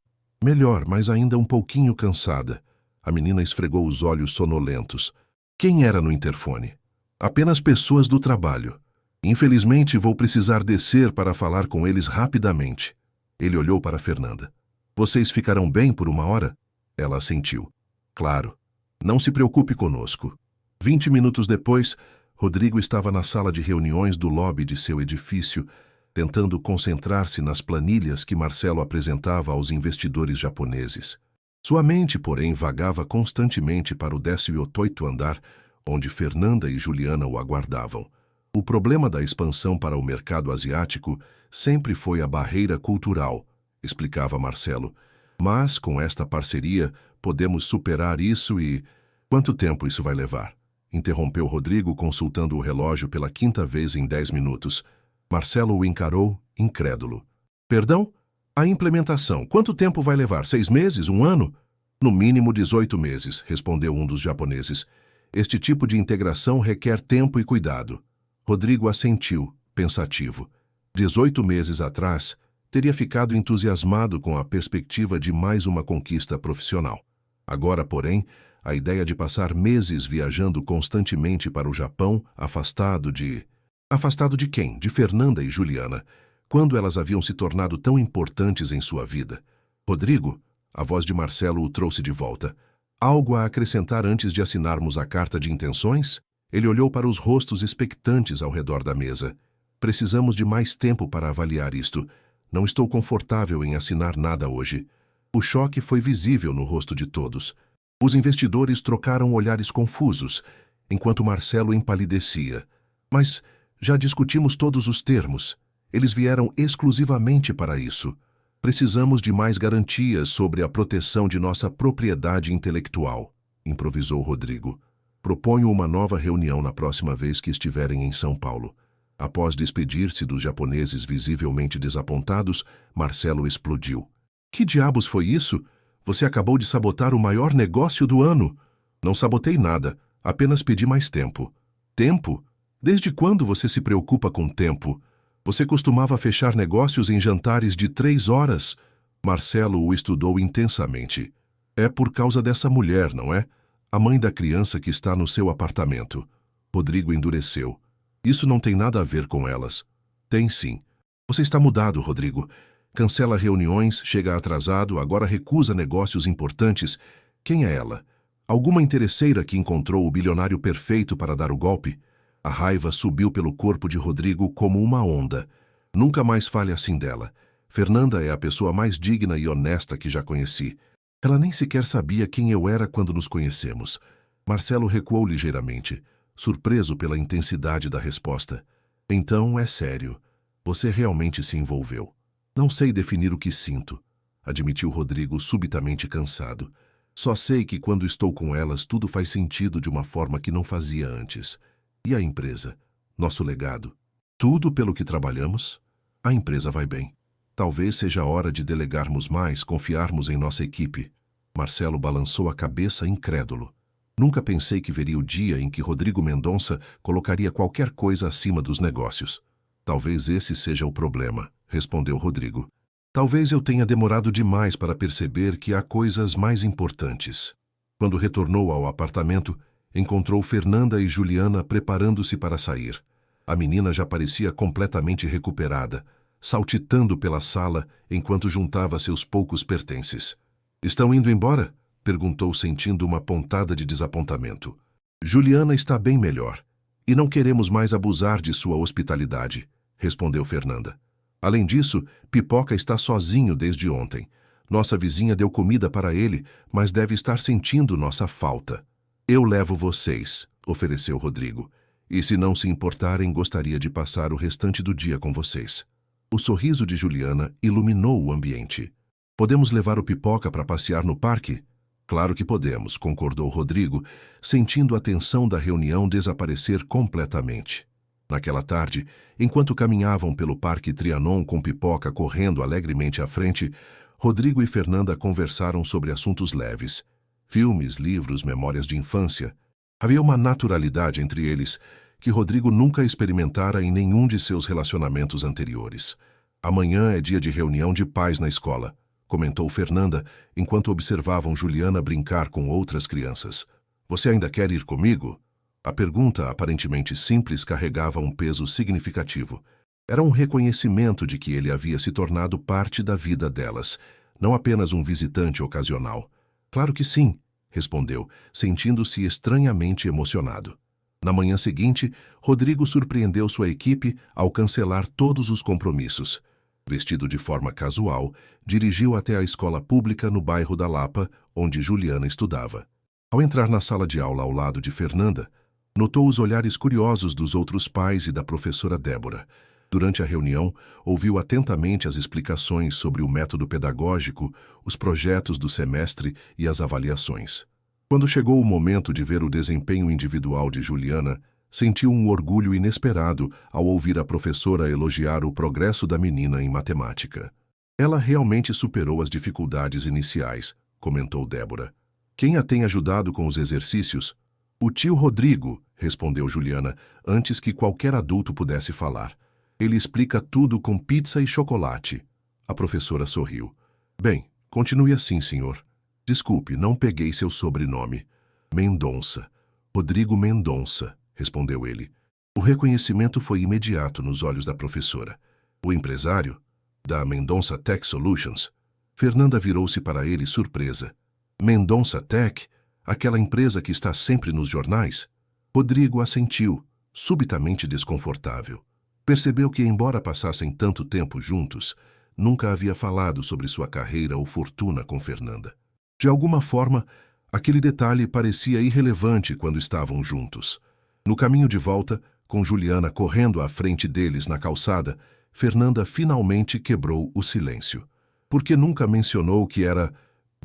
Melhor, mas ainda um pouquinho cansada. A menina esfregou os olhos sonolentos. Quem era no interfone? Apenas pessoas do trabalho. Infelizmente, vou precisar descer para falar com eles rapidamente. Ele olhou para Fernanda. Vocês ficarão bem por 1 hora? Ela assentiu. Claro. Não se preocupe conosco. 20 minutos depois, Rodrigo estava na sala de reuniões do lobby de seu edifício, tentando concentrar-se nas planilhas que Marcelo apresentava aos investidores japoneses. Sua mente, porém, vagava constantemente para o 18º andar, onde Fernanda e Juliana o aguardavam. O problema da expansão para o mercado asiático sempre foi a barreira cultural, explicava Marcelo. Mas, com esta parceria, podemos superar isso e... Quanto tempo isso vai levar? Interrompeu Rodrigo, consultando o relógio pela 5ª vez em 10 minutos. Marcelo o encarou, incrédulo. Perdão? A implementação, quanto tempo vai levar? 6 meses? 1 ano? No mínimo 18 meses, respondeu um dos japoneses. Este tipo de integração requer tempo e cuidado. Rodrigo assentiu, pensativo. 18 meses atrás, teria ficado entusiasmado com a perspectiva de mais uma conquista profissional. Agora, porém, a ideia de passar meses viajando constantemente para o Japão, afastado de... Afastado de quem? De Fernanda e Juliana, quando elas haviam se tornado tão importantes em sua vida. Rodrigo, a voz de Marcelo o trouxe de volta. Algo a acrescentar antes de assinarmos a carta de intenções? Ele olhou para os rostos expectantes ao redor da mesa. Precisamos de mais tempo para avaliar isto. Não estou confortável em assinar nada hoje. O choque foi visível no rosto de todos. Os investidores trocaram olhares confusos, enquanto Marcelo empalidecia. Mas já discutimos todos os termos. Eles vieram exclusivamente para isso. Precisamos de mais garantias sobre a proteção de nossa propriedade intelectual, improvisou Rodrigo. Proponho uma nova reunião na próxima vez que estiverem em São Paulo. Após despedir-se dos japoneses visivelmente desapontados, Marcelo explodiu. Que diabos foi isso? Você acabou de sabotar o maior negócio do ano. Não sabotei nada, apenas pedi mais tempo. Tempo? Desde quando você se preocupa com tempo? Você costumava fechar negócios em jantares de 3 horas. Marcelo o estudou intensamente. É por causa dessa mulher, não é? A mãe da criança que está no seu apartamento. Rodrigo endureceu. Isso não tem nada a ver com elas. Tem sim. Você está mudado, Rodrigo. Cancela reuniões, chega atrasado, agora recusa negócios importantes. Quem é ela? Alguma interesseira que encontrou o bilionário perfeito para dar o golpe? A raiva subiu pelo corpo de Rodrigo como uma onda. Nunca mais fale assim dela. Fernanda é a pessoa mais digna e honesta que já conheci. Ela nem sequer sabia quem eu era quando nos conhecemos. Marcelo recuou ligeiramente, surpreso pela intensidade da resposta. Então, é sério. Você realmente se envolveu. Não sei definir o que sinto, admitiu Rodrigo subitamente cansado. Só sei que quando estou com elas tudo faz sentido de uma forma que não fazia antes. E a empresa? Nosso legado? Tudo pelo que trabalhamos? A empresa vai bem. Talvez seja a hora de delegarmos mais, confiarmos em nossa equipe. Marcelo balançou a cabeça incrédulo. Nunca pensei que veria o dia em que Rodrigo Mendonça colocaria qualquer coisa acima dos negócios. Talvez esse seja o problema, respondeu Rodrigo. Talvez eu tenha demorado demais para perceber que há coisas mais importantes. Quando retornou ao apartamento, encontrou Fernanda e Juliana preparando-se para sair. A menina já parecia completamente recuperada, saltitando pela sala enquanto juntava seus poucos pertences. Estão indo embora? Perguntou, sentindo uma pontada de desapontamento. Juliana está bem melhor, e não queremos mais abusar de sua hospitalidade, respondeu Fernanda. Além disso, Pipoca está sozinho desde ontem. Nossa vizinha deu comida para ele, mas deve estar sentindo nossa falta. Eu levo vocês, ofereceu Rodrigo. E se não se importarem, gostaria de passar o restante do dia com vocês. O sorriso de Juliana iluminou o ambiente. Podemos levar o Pipoca para passear no parque? Claro que podemos, concordou Rodrigo, sentindo a tensão da reunião desaparecer completamente. Naquela tarde, enquanto caminhavam pelo Parque Trianon com Pipoca correndo alegremente à frente, Rodrigo e Fernanda conversaram sobre assuntos leves. Filmes, livros, memórias de infância. Havia uma naturalidade entre eles que Rodrigo nunca experimentara em nenhum de seus relacionamentos anteriores. Amanhã é dia de reunião de pais na escola, comentou Fernanda, enquanto observavam Juliana brincar com outras crianças. Você ainda quer ir comigo? A pergunta, aparentemente simples, carregava um peso significativo. Era um reconhecimento de que ele havia se tornado parte da vida delas, não apenas um visitante ocasional. Claro que sim, respondeu, sentindo-se estranhamente emocionado. Na manhã seguinte, Rodrigo surpreendeu sua equipe ao cancelar todos os compromissos. Vestido de forma casual, dirigiu até a escola pública no bairro da Lapa, onde Juliana estudava. Ao entrar na sala de aula ao lado de Fernanda, notou os olhares curiosos dos outros pais e da professora Débora. Durante a reunião, ouviu atentamente as explicações sobre o método pedagógico, os projetos do semestre e as avaliações. Quando chegou o momento de ver o desempenho individual de Juliana, sentiu um orgulho inesperado ao ouvir a professora elogiar o progresso da menina em matemática. Ela realmente superou as dificuldades iniciais, comentou Débora. Quem a tem ajudado com os exercícios? O tio Rodrigo, respondeu Juliana, antes que qualquer adulto pudesse falar. Ele explica tudo com pizza e chocolate. A professora sorriu. Bem, continue assim, senhor. Desculpe, não peguei seu sobrenome. Mendonça. Rodrigo Mendonça, respondeu ele. O reconhecimento foi imediato nos olhos da professora. O empresário? Da Mendonça Tech Solutions? Fernanda virou-se para ele surpresa. Mendonça Tech? Aquela empresa que está sempre nos jornais? Rodrigo assentiu, subitamente desconfortável. Percebeu que, embora passassem tanto tempo juntos, nunca havia falado sobre sua carreira ou fortuna com Fernanda. De alguma forma, aquele detalhe parecia irrelevante quando estavam juntos. No caminho de volta, com Juliana correndo à frente deles na calçada, Fernanda finalmente quebrou o silêncio. Por que nunca mencionou que era,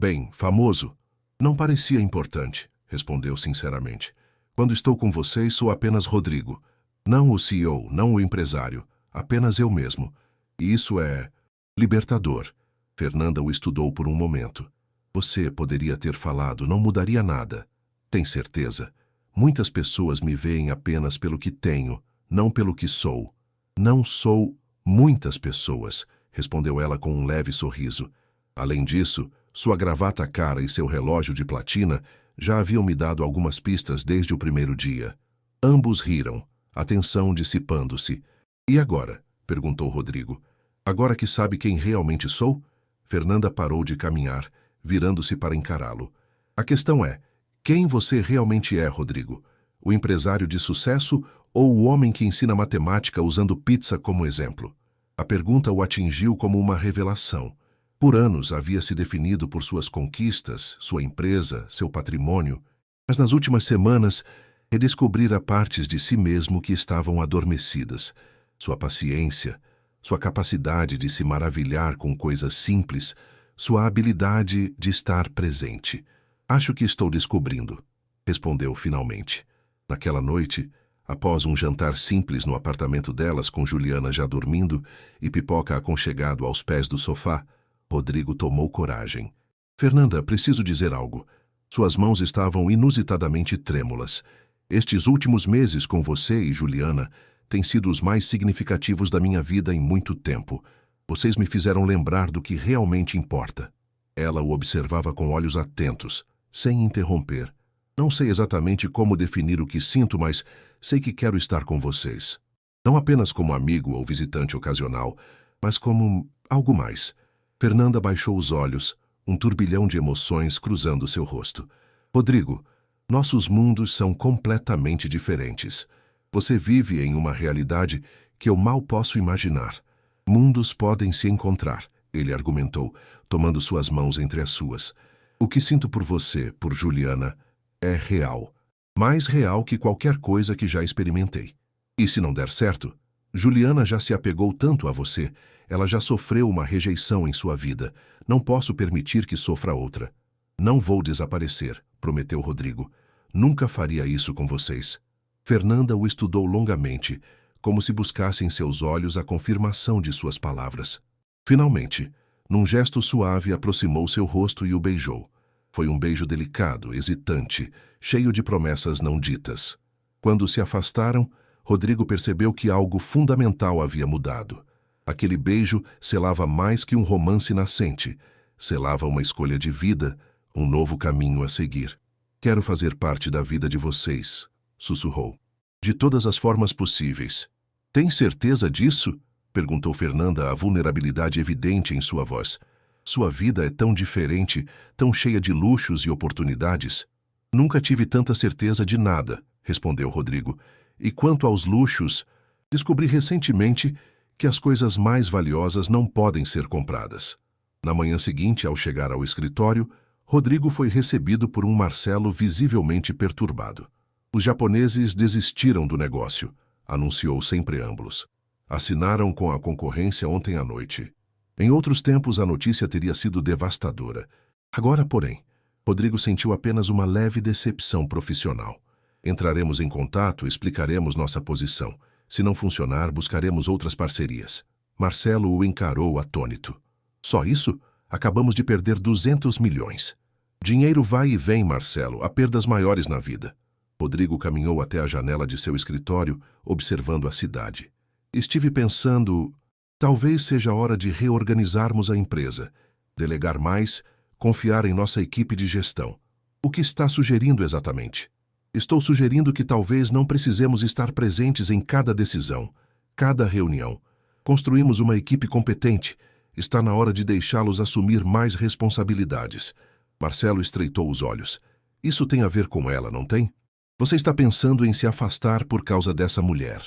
bem, famoso? Não parecia importante, respondeu sinceramente. Quando estou com vocês, sou apenas Rodrigo. Não o CEO, não o empresário, apenas eu mesmo. E isso é libertador. Fernanda o estudou por um momento. Você poderia ter falado, não mudaria nada. Tem certeza? Muitas pessoas me veem apenas pelo que tenho, não pelo que sou. Não sou muitas pessoas, respondeu ela com um leve sorriso. Além disso, sua gravata cara e seu relógio de platina já haviam me dado algumas pistas desde o primeiro dia. Ambos riram, a tensão dissipando-se. E agora? Perguntou Rodrigo. Agora que sabe quem realmente sou? Fernanda parou de caminhar, virando-se para encará-lo. A questão é, quem você realmente é, Rodrigo? O empresário de sucesso ou o homem que ensina matemática usando pizza como exemplo? A pergunta o atingiu como uma revelação. Por anos havia se definido por suas conquistas, sua empresa, seu patrimônio, mas nas últimas semanas redescobrira partes de si mesmo que estavam adormecidas. Sua paciência, sua capacidade de se maravilhar com coisas simples, sua habilidade de estar presente. Acho que estou descobrindo, respondeu finalmente. Naquela noite, após um jantar simples no apartamento delas com Juliana já dormindo e Pipoca aconchegado aos pés do sofá, Rodrigo tomou coragem. Fernanda, preciso dizer algo. Suas mãos estavam inusitadamente trêmulas. Estes últimos meses com você e Juliana têm sido os mais significativos da minha vida em muito tempo. Vocês me fizeram lembrar do que realmente importa. Ela o observava com olhos atentos, sem interromper. Não sei exatamente como definir o que sinto, mas sei que quero estar com vocês. Não apenas como amigo ou visitante ocasional, mas como algo mais. Fernanda baixou os olhos, um turbilhão de emoções cruzando seu rosto. Rodrigo, nossos mundos são completamente diferentes. Você vive em uma realidade que eu mal posso imaginar. Mundos podem se encontrar, ele argumentou, tomando suas mãos entre as suas. O que sinto por você, por Juliana, é real. Mais real que qualquer coisa que já experimentei. E se não der certo, Juliana já se apegou tanto a você, ela já sofreu uma rejeição em sua vida. Não posso permitir que sofra outra. Não vou desaparecer, prometeu Rodrigo. Nunca faria isso com vocês. Fernanda o estudou longamente, como se buscasse em seus olhos a confirmação de suas palavras. Finalmente, num gesto suave, aproximou seu rosto e o beijou. Foi um beijo delicado, hesitante, cheio de promessas não ditas. Quando se afastaram, Rodrigo percebeu que algo fundamental havia mudado. Aquele beijo selava mais que um romance nascente, selava uma escolha de vida, um novo caminho a seguir. Quero fazer parte da vida de vocês, sussurrou. De todas as formas possíveis. Tem certeza disso? Perguntou Fernanda, a vulnerabilidade evidente em sua voz. Sua vida é tão diferente, tão cheia de luxos e oportunidades. Nunca tive tanta certeza de nada, respondeu Rodrigo. E quanto aos luxos, descobri recentemente que as coisas mais valiosas não podem ser compradas. Na manhã seguinte, ao chegar ao escritório, Rodrigo foi recebido por um Marcelo visivelmente perturbado. Os japoneses desistiram do negócio, anunciou sem preâmbulos. Assinaram com a concorrência ontem à noite. Em outros tempos, a notícia teria sido devastadora. Agora, porém, Rodrigo sentiu apenas uma leve decepção profissional. Entraremos em contato, explicaremos nossa posição. Se não funcionar, buscaremos outras parcerias. Marcelo o encarou atônito. Só isso? Acabamos de perder 200 milhões. Dinheiro vai e vem, Marcelo, há perdas maiores na vida. Rodrigo caminhou até a janela de seu escritório, observando a cidade. Estive pensando, talvez seja a hora de reorganizarmos a empresa, delegar mais, confiar em nossa equipe de gestão. O que está sugerindo exatamente? Estou sugerindo que talvez não precisemos estar presentes em cada decisão, cada reunião. Construímos uma equipe competente. Está na hora de deixá-los assumir mais responsabilidades. Marcelo estreitou os olhos. Isso tem a ver com ela, não tem? Você está pensando em se afastar por causa dessa mulher.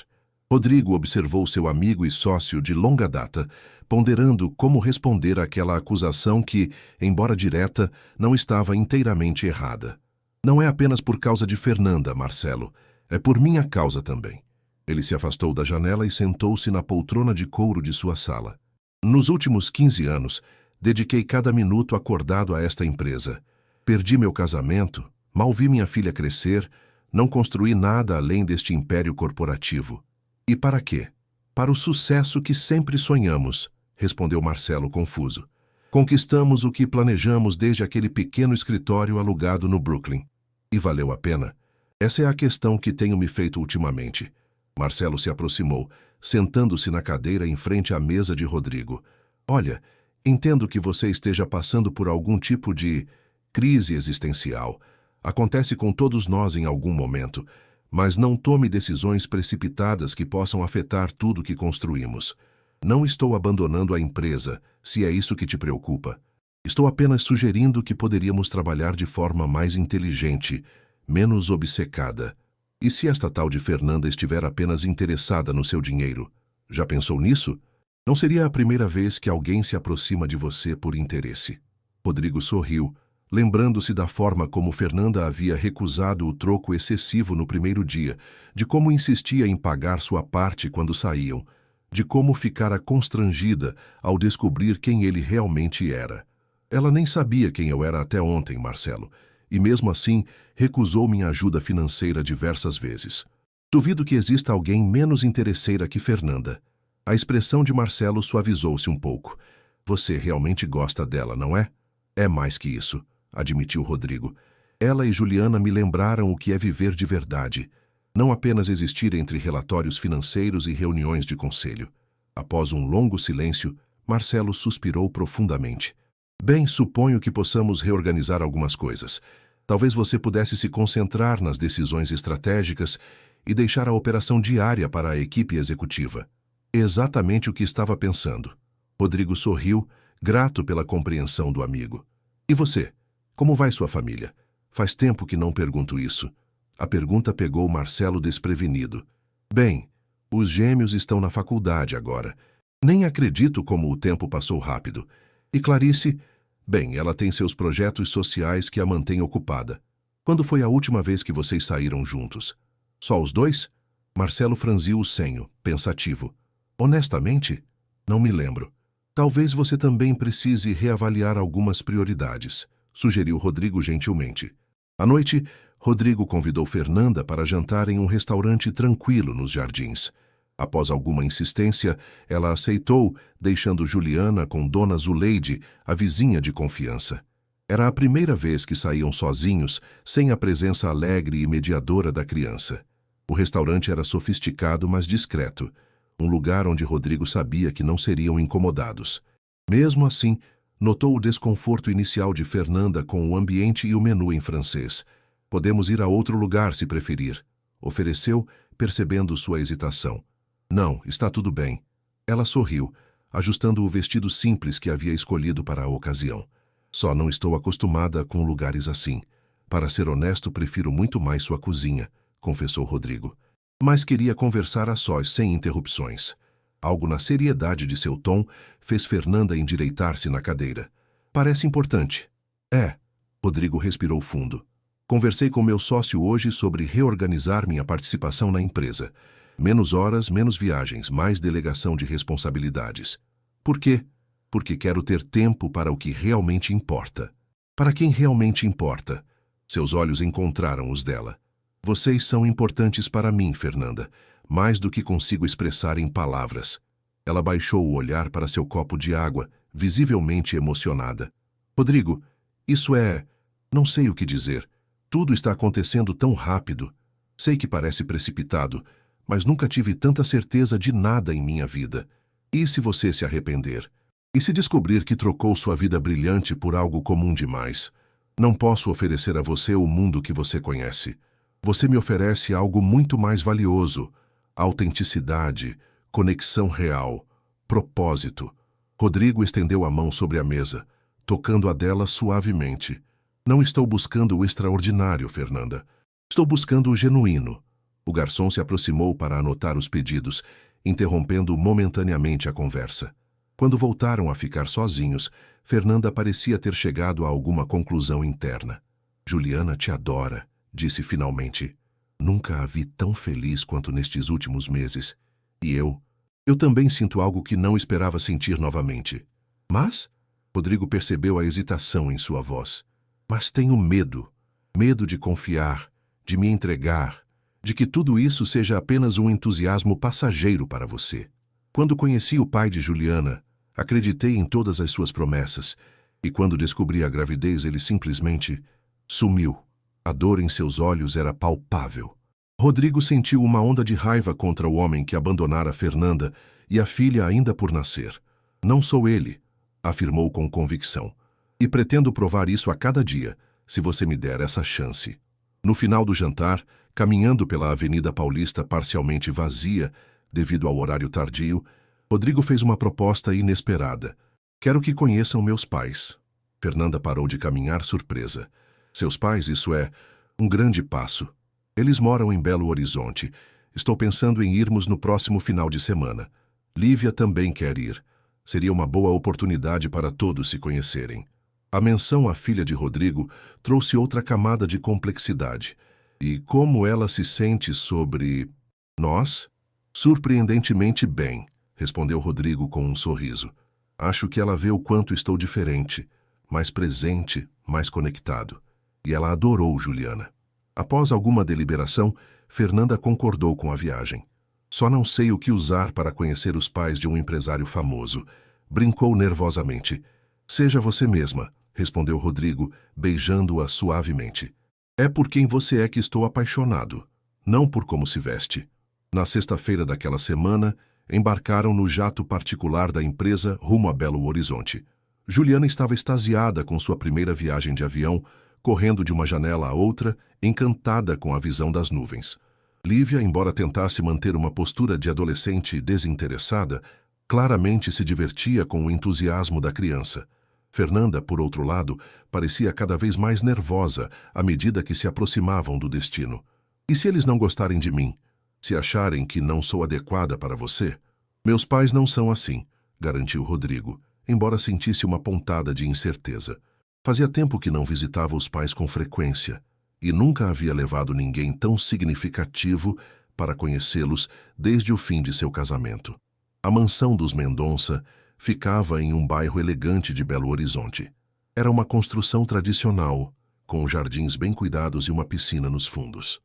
Rodrigo observou seu amigo e sócio de longa data, ponderando como responder àquela acusação que, embora direta, não estava inteiramente errada. Não é apenas por causa de Fernanda, Marcelo. É por minha causa também. Ele se afastou da janela e sentou-se na poltrona de couro de sua sala. Nos últimos 15 anos, dediquei cada minuto acordado a esta empresa. Perdi meu casamento, mal vi minha filha crescer, não construí nada além deste império corporativo. E para quê? Para o sucesso que sempre sonhamos, respondeu Marcelo confuso. Conquistamos o que planejamos desde aquele pequeno escritório alugado no Brooklyn. E valeu a pena? Essa é a questão que tenho me feito ultimamente. Marcelo se aproximou, sentando-se na cadeira em frente à mesa de Rodrigo. Olha, entendo que você esteja passando por algum tipo de crise existencial. Acontece com todos nós em algum momento, mas não tome decisões precipitadas que possam afetar tudo que construímos. Não estou abandonando a empresa, se é isso que te preocupa. Estou apenas sugerindo que poderíamos trabalhar de forma mais inteligente, menos obcecada. E se esta tal de Fernanda estiver apenas interessada no seu dinheiro? Já pensou nisso? Não seria a primeira vez que alguém se aproxima de você por interesse. Rodrigo sorriu, lembrando-se da forma como Fernanda havia recusado o troco excessivo no primeiro dia, de como insistia em pagar sua parte quando saíam, de como ficara constrangida ao descobrir quem ele realmente era. Ela nem sabia quem eu era até ontem, Marcelo, e mesmo assim recusou minha ajuda financeira diversas vezes. Duvido que exista alguém menos interesseira que Fernanda. A expressão de Marcelo suavizou-se um pouco. Você realmente gosta dela, não é? É mais que isso, admitiu Rodrigo. Ela e Juliana me lembraram o que é viver de verdade. Não apenas existir entre relatórios financeiros e reuniões de conselho. Após um longo silêncio, Marcelo suspirou profundamente. Bem, suponho que possamos reorganizar algumas coisas. Talvez você pudesse se concentrar nas decisões estratégicas e deixar a operação diária para a equipe executiva. Exatamente o que estava pensando. Rodrigo sorriu, grato pela compreensão do amigo. E você? Como vai sua família? Faz tempo que não pergunto isso. A pergunta pegou Marcelo desprevenido. Bem, os gêmeos estão na faculdade agora. Nem acredito como o tempo passou rápido. E Clarice? Bem, ela tem seus projetos sociais que a mantêm ocupada. Quando foi a última vez que vocês saíram juntos? Só os dois? Marcelo franziu o senho, pensativo. Honestamente, não me lembro. Talvez você também precise reavaliar algumas prioridades, sugeriu Rodrigo gentilmente. À noite, Rodrigo convidou Fernanda para jantar em um restaurante tranquilo nos Jardins. Após alguma insistência, ela aceitou, deixando Juliana com Dona Zuleide, a vizinha de confiança. Era a primeira vez que saíam sozinhos, sem a presença alegre e mediadora da criança. O restaurante era sofisticado, mas discreto, um lugar onde Rodrigo sabia que não seriam incomodados. Mesmo assim, notou o desconforto inicial de Fernanda com o ambiente e o menu em francês. Podemos ir a outro lugar, se preferir, ofereceu, percebendo sua hesitação. Não, está tudo bem. Ela sorriu, ajustando o vestido simples que havia escolhido para a ocasião. Só não estou acostumada com lugares assim. Para ser honesto, prefiro muito mais sua cozinha, confessou Rodrigo. Mas queria conversar a sós, sem interrupções. Algo na seriedade de seu tom fez Fernanda endireitar-se na cadeira. Parece importante. É. Rodrigo respirou fundo. Conversei com meu sócio hoje sobre reorganizar minha participação na empresa. Menos horas, menos viagens, mais delegação de responsabilidades. Por quê? Porque quero ter tempo para o que realmente importa. Para quem realmente importa? Seus olhos encontraram os dela. Vocês são importantes para mim, Fernanda, mais do que consigo expressar em palavras. Ela baixou o olhar para seu copo de água, visivelmente emocionada. Rodrigo, isso é... não sei o que dizer. Tudo está acontecendo tão rápido. Sei que parece precipitado, mas nunca tive tanta certeza de nada em minha vida. E se você se arrepender? E se descobrir que trocou sua vida brilhante por algo comum demais? Não posso oferecer a você o mundo que você conhece. Você me oferece algo muito mais valioso. Autenticidade, conexão real, propósito. Rodrigo estendeu a mão sobre a mesa, tocando a dela suavemente. Não estou buscando o extraordinário, Fernanda. Estou buscando o genuíno. O garçom se aproximou para anotar os pedidos, interrompendo momentaneamente a conversa. Quando voltaram a ficar sozinhos, Fernanda parecia ter chegado a alguma conclusão interna. Juliana te adora, disse finalmente. Nunca a vi tão feliz quanto nestes últimos meses. E eu também sinto algo que não esperava sentir novamente. Mas? Rodrigo percebeu a hesitação em sua voz. Mas tenho medo. Medo de confiar, de me entregar, de que tudo isso seja apenas um entusiasmo passageiro para você. Quando conheci o pai de Juliana, acreditei em todas as suas promessas, e quando descobri a gravidez, ele simplesmente sumiu. A dor em seus olhos era palpável. Rodrigo sentiu uma onda de raiva contra o homem que abandonara Fernanda e a filha ainda por nascer. Não sou ele, afirmou com convicção. E pretendo provar isso a cada dia, se você me der essa chance. No final do jantar, caminhando pela Avenida Paulista parcialmente vazia, devido ao horário tardio, Rodrigo fez uma proposta inesperada. Quero que conheçam meus pais. Fernanda parou de caminhar surpresa. Seus pais, isso é, um grande passo. Eles moram em Belo Horizonte. Estou pensando em irmos no próximo final de semana. Lívia também quer ir. Seria uma boa oportunidade para todos se conhecerem. A menção à filha de Rodrigo trouxe outra camada de complexidade. E como ela se sente sobre... nós? Surpreendentemente bem, respondeu Rodrigo com um sorriso. Acho que ela vê o quanto estou diferente, mais presente, mais conectado. E ela adorou Juliana. Após alguma deliberação, Fernanda concordou com a viagem. Só não sei o que usar para conhecer os pais de um empresário famoso. Brincou nervosamente. Seja você mesma, respondeu Rodrigo, beijando-a suavemente. É por quem você é que estou apaixonado, não por como se veste. Na sexta-feira daquela semana, embarcaram no jato particular da empresa rumo a Belo Horizonte. Juliana estava extasiada com sua primeira viagem de avião, correndo de uma janela a outra, encantada com a visão das nuvens. Lívia, embora tentasse manter uma postura de adolescente desinteressada, claramente se divertia com o entusiasmo da criança. Fernanda, por outro lado, parecia cada vez mais nervosa à medida que se aproximavam do destino. E se eles não gostarem de mim? Se acharem que não sou adequada para você? Meus pais não são assim, garantiu Rodrigo, embora sentisse uma pontada de incerteza. Fazia tempo que não visitava os pais com frequência e nunca havia levado ninguém tão significativo para conhecê-los desde o fim de seu casamento. A mansão dos Mendonça ficava em um bairro elegante de Belo Horizonte. Era uma construção tradicional, com jardins bem cuidados e uma piscina nos fundos.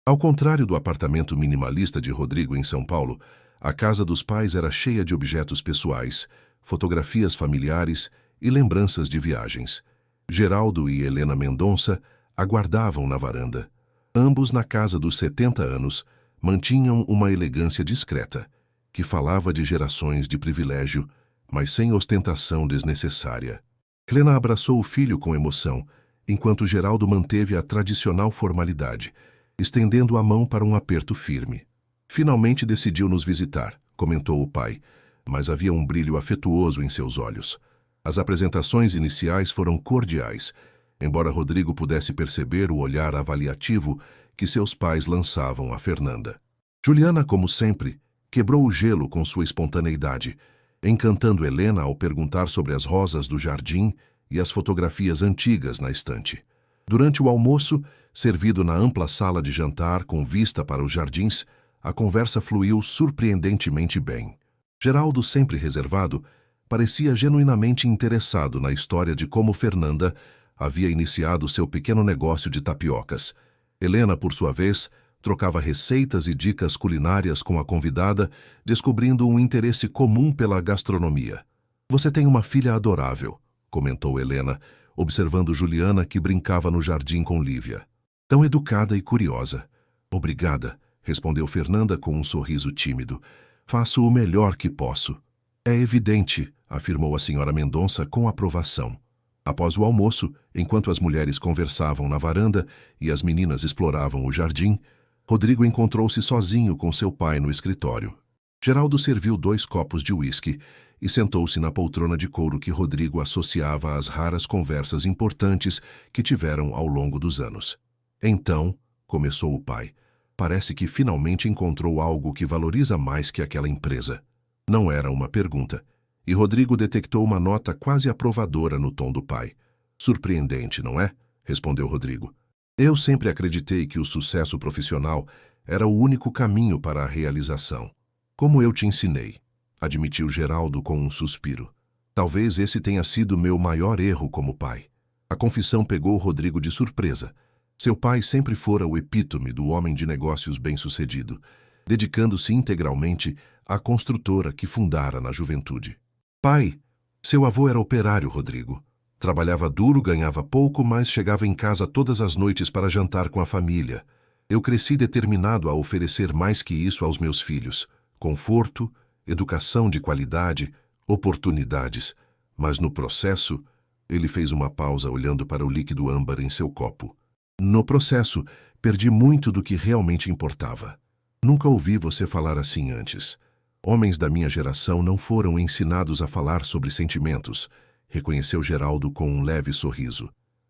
Ao contrário do apartamento minimalista de Rodrigo em São Paulo, a casa dos pais era cheia de objetos pessoais, fotografias familiares e lembranças de viagens. Geraldo e Helena Mendonça aguardavam na varanda. Ambos, na casa dos 70 anos, mantinham uma elegância discreta, que falava de gerações de privilégio, mas sem ostentação desnecessária. Helena abraçou o filho com emoção, enquanto Geraldo manteve a tradicional formalidade, estendendo a mão para um aperto firme. Finalmente decidiu nos visitar, comentou o pai, mas havia um brilho afetuoso em seus olhos. As apresentações iniciais foram cordiais, embora Rodrigo pudesse perceber o olhar avaliativo que seus pais lançavam a Fernanda. Juliana, como sempre, quebrou o gelo com sua espontaneidade, encantando Helena ao perguntar sobre as rosas do jardim e as fotografias antigas na estante. Durante o almoço, servido na ampla sala de jantar com vista para os jardins, a conversa fluiu surpreendentemente bem. Geraldo, sempre reservado, parecia genuinamente interessado na história de como Fernanda havia iniciado seu pequeno negócio de tapiocas. Helena, por sua vez, trocava receitas e dicas culinárias com a convidada, descobrindo um interesse comum pela gastronomia. "Você tem uma filha adorável", comentou Helena, observando Juliana, que brincava no jardim com Lívia. "Tão educada e curiosa." "Obrigada", respondeu Fernanda com um sorriso tímido. "Faço o melhor que posso." "É evidente", afirmou a senhora Mendonça com aprovação. Após o almoço, enquanto as mulheres conversavam na varanda e as meninas exploravam o jardim, Rodrigo encontrou-se sozinho com seu pai no escritório. Geraldo serviu 2 copos de uísque e sentou-se na poltrona de couro que Rodrigo associava às raras conversas importantes que tiveram ao longo dos anos. "Então", começou o pai, "parece que finalmente encontrou algo que valoriza mais que aquela empresa." Não era uma pergunta, e Rodrigo detectou uma nota quase aprovadora no tom do pai. "Surpreendente, não é?", respondeu Rodrigo. "Eu sempre acreditei que o sucesso profissional era o único caminho para a realização. Como eu te ensinei", admitiu Geraldo com um suspiro. "Talvez esse tenha sido meu maior erro como pai." A confissão pegou Rodrigo de surpresa. Seu pai sempre fora o epítome do homem de negócios bem-sucedido, dedicando-se integralmente à construtora que fundara na juventude. "Pai, seu avô era operário, Rodrigo. Trabalhava duro, ganhava pouco, mas chegava em casa todas as noites para jantar com a família. Eu cresci determinado a oferecer mais que isso aos meus filhos: conforto, educação de qualidade, oportunidades. Mas no processo..." Ele fez uma pausa olhando para o líquido âmbar em seu copo. "No processo, perdi muito do que realmente importava. Nunca ouvi você falar assim antes. Homens da minha geração não foram ensinados a falar sobre sentimentos", reconheceu Geraldo com um leve sorriso.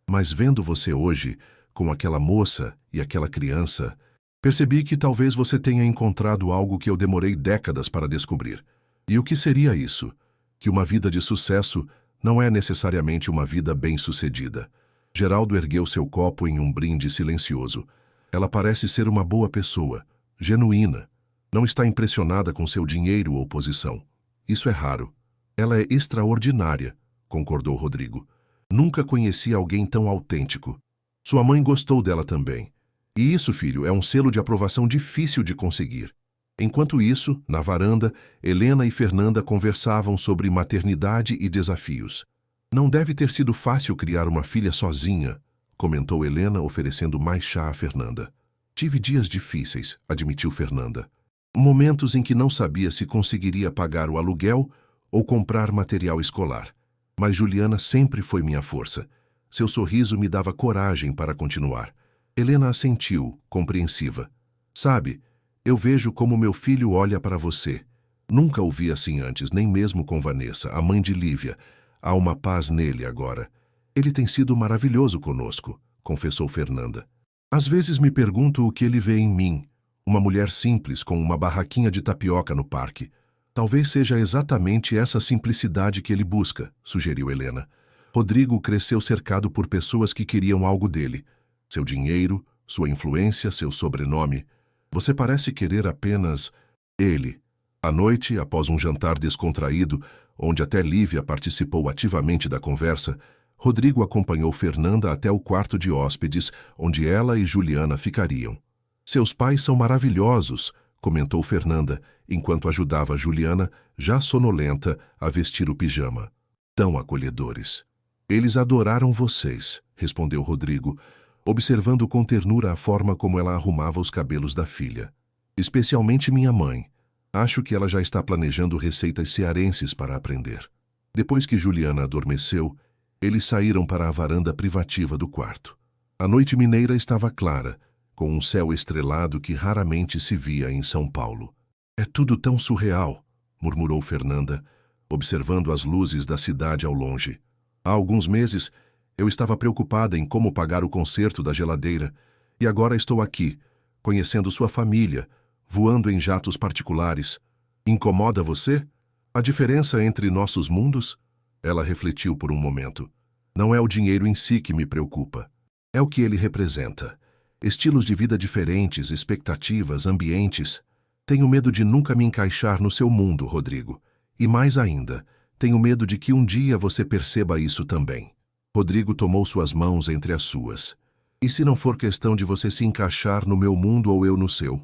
"Mas vendo você hoje, com aquela moça e aquela criança, percebi que talvez você tenha encontrado algo que eu demorei décadas para descobrir. E o que seria isso? Que uma vida de sucesso não é necessariamente uma vida bem-sucedida." Geraldo ergueu seu copo em um brinde silencioso. "Ela parece ser uma boa pessoa, genuína. Não está impressionada com seu dinheiro ou posição. Isso é raro." "Ela é extraordinária", concordou Rodrigo. "Nunca conheci alguém tão autêntico. Sua mãe gostou dela também. E isso, filho, é um selo de aprovação difícil de conseguir." Enquanto isso, na varanda, Helena e Fernanda conversavam sobre maternidade e desafios. "Não deve ter sido fácil criar uma filha sozinha", comentou Helena, oferecendo mais chá a Fernanda. "Tive dias difíceis", admitiu Fernanda. "Momentos em que não sabia se conseguiria pagar o aluguel ou comprar material escolar. Mas Juliana sempre foi minha força. Seu sorriso me dava coragem para continuar." Helena assentiu, compreensiva. "Sabe, eu vejo como meu filho olha para você. Nunca o vi assim antes, nem mesmo com Vanessa, a mãe de Lívia. Há uma paz nele agora. Ele tem sido maravilhoso conosco", confessou Fernanda. "Às vezes me pergunto o que ele vê em mim, uma mulher simples com uma barraquinha de tapioca no parque. Talvez seja exatamente essa simplicidade que ele busca", sugeriu Helena. "Rodrigo cresceu cercado por pessoas que queriam algo dele. Seu dinheiro, sua influência, seu sobrenome. Você parece querer apenas ele." À noite, após um jantar descontraído, onde até Lívia participou ativamente da conversa, Rodrigo acompanhou Fernanda até o quarto de hóspedes, onde ela e Juliana ficariam. "Seus pais são maravilhosos", comentou Fernanda, enquanto ajudava Juliana, já sonolenta, a vestir o pijama. "Tão acolhedores." "Eles adoraram vocês", respondeu Rodrigo, observando com ternura a forma como ela arrumava os cabelos da filha. "Especialmente minha mãe. Acho que ela já está planejando receitas cearenses para aprender." Depois que Juliana adormeceu, eles saíram para a varanda privativa do quarto. A noite mineira estava clara, com um céu estrelado que raramente se via em São Paulo. "É tudo tão surreal", murmurou Fernanda, observando as luzes da cidade ao longe. "Há alguns meses, eu estava preocupada em como pagar o conserto da geladeira, E agora estou aqui, conhecendo sua família, voando em jatos particulares. Incomoda você? A diferença entre nossos mundos? Ela refletiu por um momento. Não é o dinheiro em si que me preocupa. É o que ele representa. Estilos de vida diferentes, expectativas, ambientes. Tenho medo de nunca me encaixar no seu mundo, Rodrigo. E mais ainda, tenho medo de que um dia você perceba isso também. Rodrigo tomou suas mãos entre as suas. E se não for questão de você se encaixar no meu mundo ou eu no seu?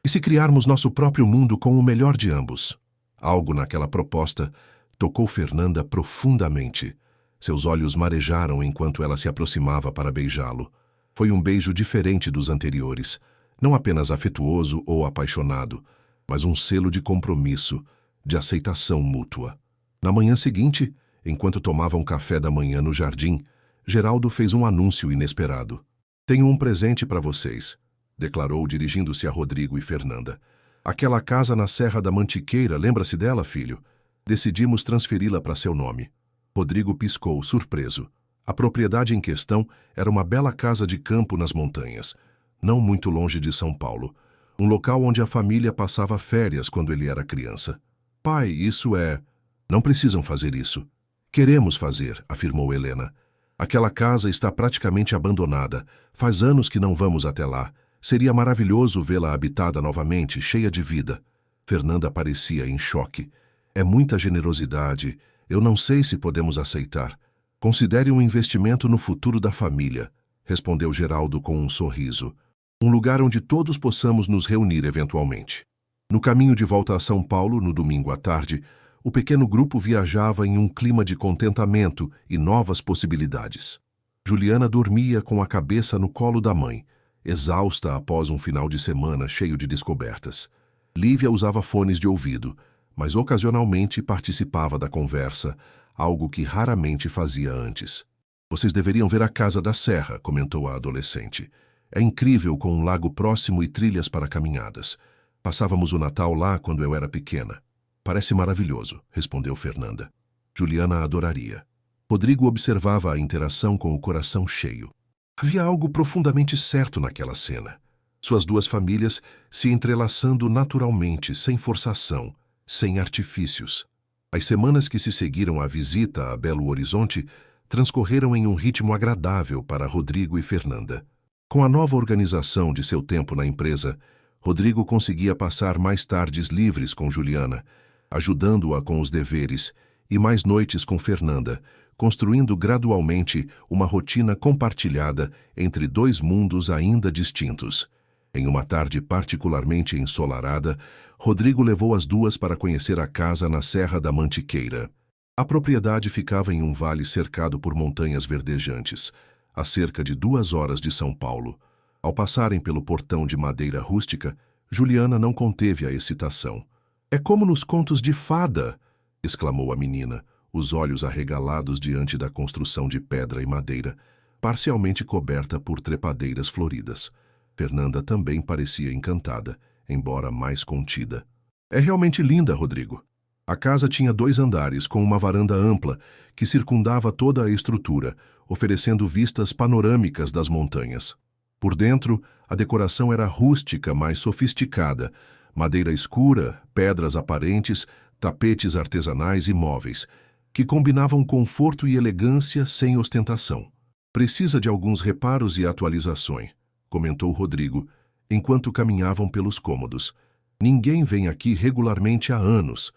E se criarmos nosso próprio mundo com o melhor de ambos? Algo naquela proposta tocou Fernanda profundamente. Seus olhos marejaram enquanto ela se aproximava para beijá-lo. Foi um beijo diferente dos anteriores, não apenas afetuoso ou apaixonado, mas um selo de compromisso, de aceitação mútua. Na manhã seguinte, enquanto tomavam café da manhã no jardim, Geraldo fez um anúncio inesperado. Tenho um presente para vocês, declarou dirigindo-se a Rodrigo e Fernanda. Aquela casa na Serra da Mantiqueira, lembra-se dela, filho? Decidimos transferi-la para seu nome. Rodrigo piscou, surpreso. A propriedade em questão era uma bela casa de campo nas montanhas, não muito longe de São Paulo, um local onde a família passava férias quando ele era criança. Pai, isso é... Não precisam fazer isso. Queremos fazer, afirmou Helena. Aquela casa está praticamente abandonada. Faz anos que não vamos até lá. Seria maravilhoso vê-la habitada novamente, cheia de vida. Fernanda parecia em choque. É muita generosidade. Eu não sei se podemos aceitar. Considere um investimento no futuro da família, respondeu Geraldo com um sorriso. Um lugar onde todos possamos nos reunir eventualmente. No caminho de volta a São Paulo, no domingo à tarde, o pequeno grupo viajava em um clima de contentamento e novas possibilidades. Juliana dormia com a cabeça no colo da mãe, exausta após um final de semana cheio de descobertas. Lívia usava fones de ouvido, mas ocasionalmente participava da conversa, algo que raramente fazia antes. Vocês deveriam ver a Casa da Serra, comentou a adolescente. É incrível, com um lago próximo e trilhas para caminhadas. Passávamos o Natal lá quando eu era pequena. Parece maravilhoso, respondeu Fernanda. Juliana adoraria. Rodrigo observava a interação com o coração cheio. Havia algo profundamente certo naquela cena. Suas duas famílias se entrelaçando naturalmente, sem forçação, sem artifícios. As semanas que se seguiram à visita a Belo Horizonte transcorreram em um ritmo agradável para Rodrigo e Fernanda. Com a nova organização de seu tempo na empresa, Rodrigo conseguia passar mais tardes livres com Juliana, ajudando-a com os deveres, e mais noites com Fernanda, construindo gradualmente uma rotina compartilhada entre dois mundos ainda distintos. Em uma tarde particularmente ensolarada, Rodrigo levou as duas para conhecer a casa na Serra da Mantiqueira. A propriedade ficava em um vale cercado por montanhas verdejantes, a cerca de 2 horas de São Paulo. Ao passarem pelo portão de madeira rústica, Juliana não conteve a excitação. É como nos contos de fada, exclamou a menina, os olhos arregalados diante da construção de pedra e madeira, parcialmente coberta por trepadeiras floridas. Fernanda também parecia encantada, embora mais contida. É realmente linda, Rodrigo. A casa tinha 2 andares com uma varanda ampla que circundava toda a estrutura, oferecendo vistas panorâmicas das montanhas. Por dentro, a decoração era rústica, mas sofisticada, madeira escura, pedras aparentes, tapetes artesanais e móveis, que combinavam conforto e elegância sem ostentação. Precisa de alguns reparos e atualizações, comentou Rodrigo, enquanto caminhavam pelos cômodos. Ninguém vem aqui regularmente há anos,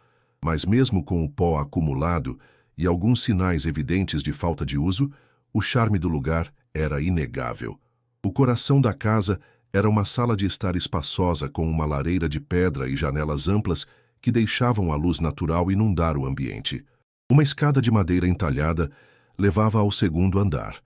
mas mesmo com o pó acumulado e alguns sinais evidentes de falta de uso, o charme do lugar era inegável. O coração da casa era uma sala de estar espaçosa com uma lareira de pedra e janelas amplas que deixavam a luz natural inundar o ambiente. Uma escada de madeira entalhada levava ao 2º andar,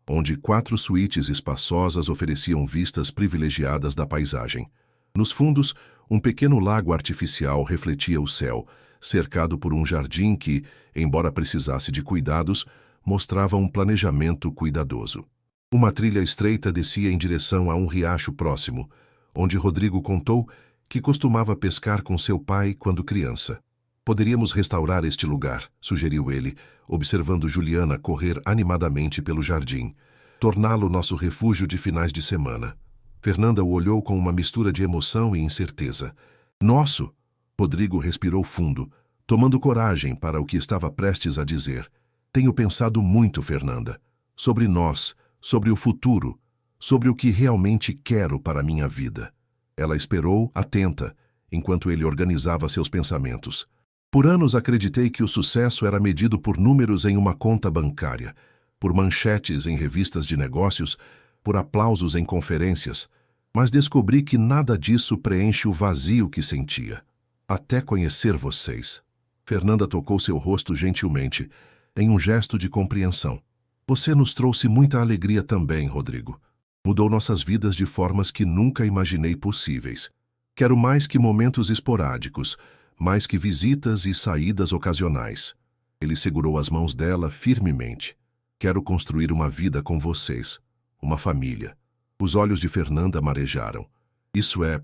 onde 4 suítes espaçosas ofereciam vistas privilegiadas da paisagem. Nos fundos, um pequeno lago artificial refletia o céu, cercado por um jardim que, embora precisasse de cuidados, mostrava um planejamento cuidadoso. Uma trilha estreita descia em direção a um riacho próximo, onde Rodrigo contou que costumava pescar com seu pai quando criança. Poderíamos restaurar este lugar, sugeriu ele, observando Juliana correr animadamente pelo jardim. Torná-lo nosso refúgio de finais de semana. Fernanda o olhou com uma mistura de emoção e incerteza. Nosso! Rodrigo respirou fundo, tomando coragem para o que estava prestes a dizer. Tenho pensado muito, Fernanda, sobre nós, sobre o futuro, sobre o que realmente quero para a minha vida. Ela esperou, atenta, enquanto ele organizava seus pensamentos. Por anos acreditei que o sucesso era medido por números em uma conta bancária, por manchetes em revistas de negócios, por aplausos em conferências, mas descobri que nada disso preenche o vazio que sentia. Até conhecer vocês. Fernanda tocou seu rosto gentilmente, em um gesto de compreensão. Você nos trouxe muita alegria também, Rodrigo. Mudou nossas vidas de formas que nunca imaginei possíveis. Quero mais que momentos esporádicos, mais que visitas e saídas ocasionais. Ele segurou as mãos dela firmemente. Quero construir uma vida com vocês, uma família. Os olhos de Fernanda marejaram. Isso é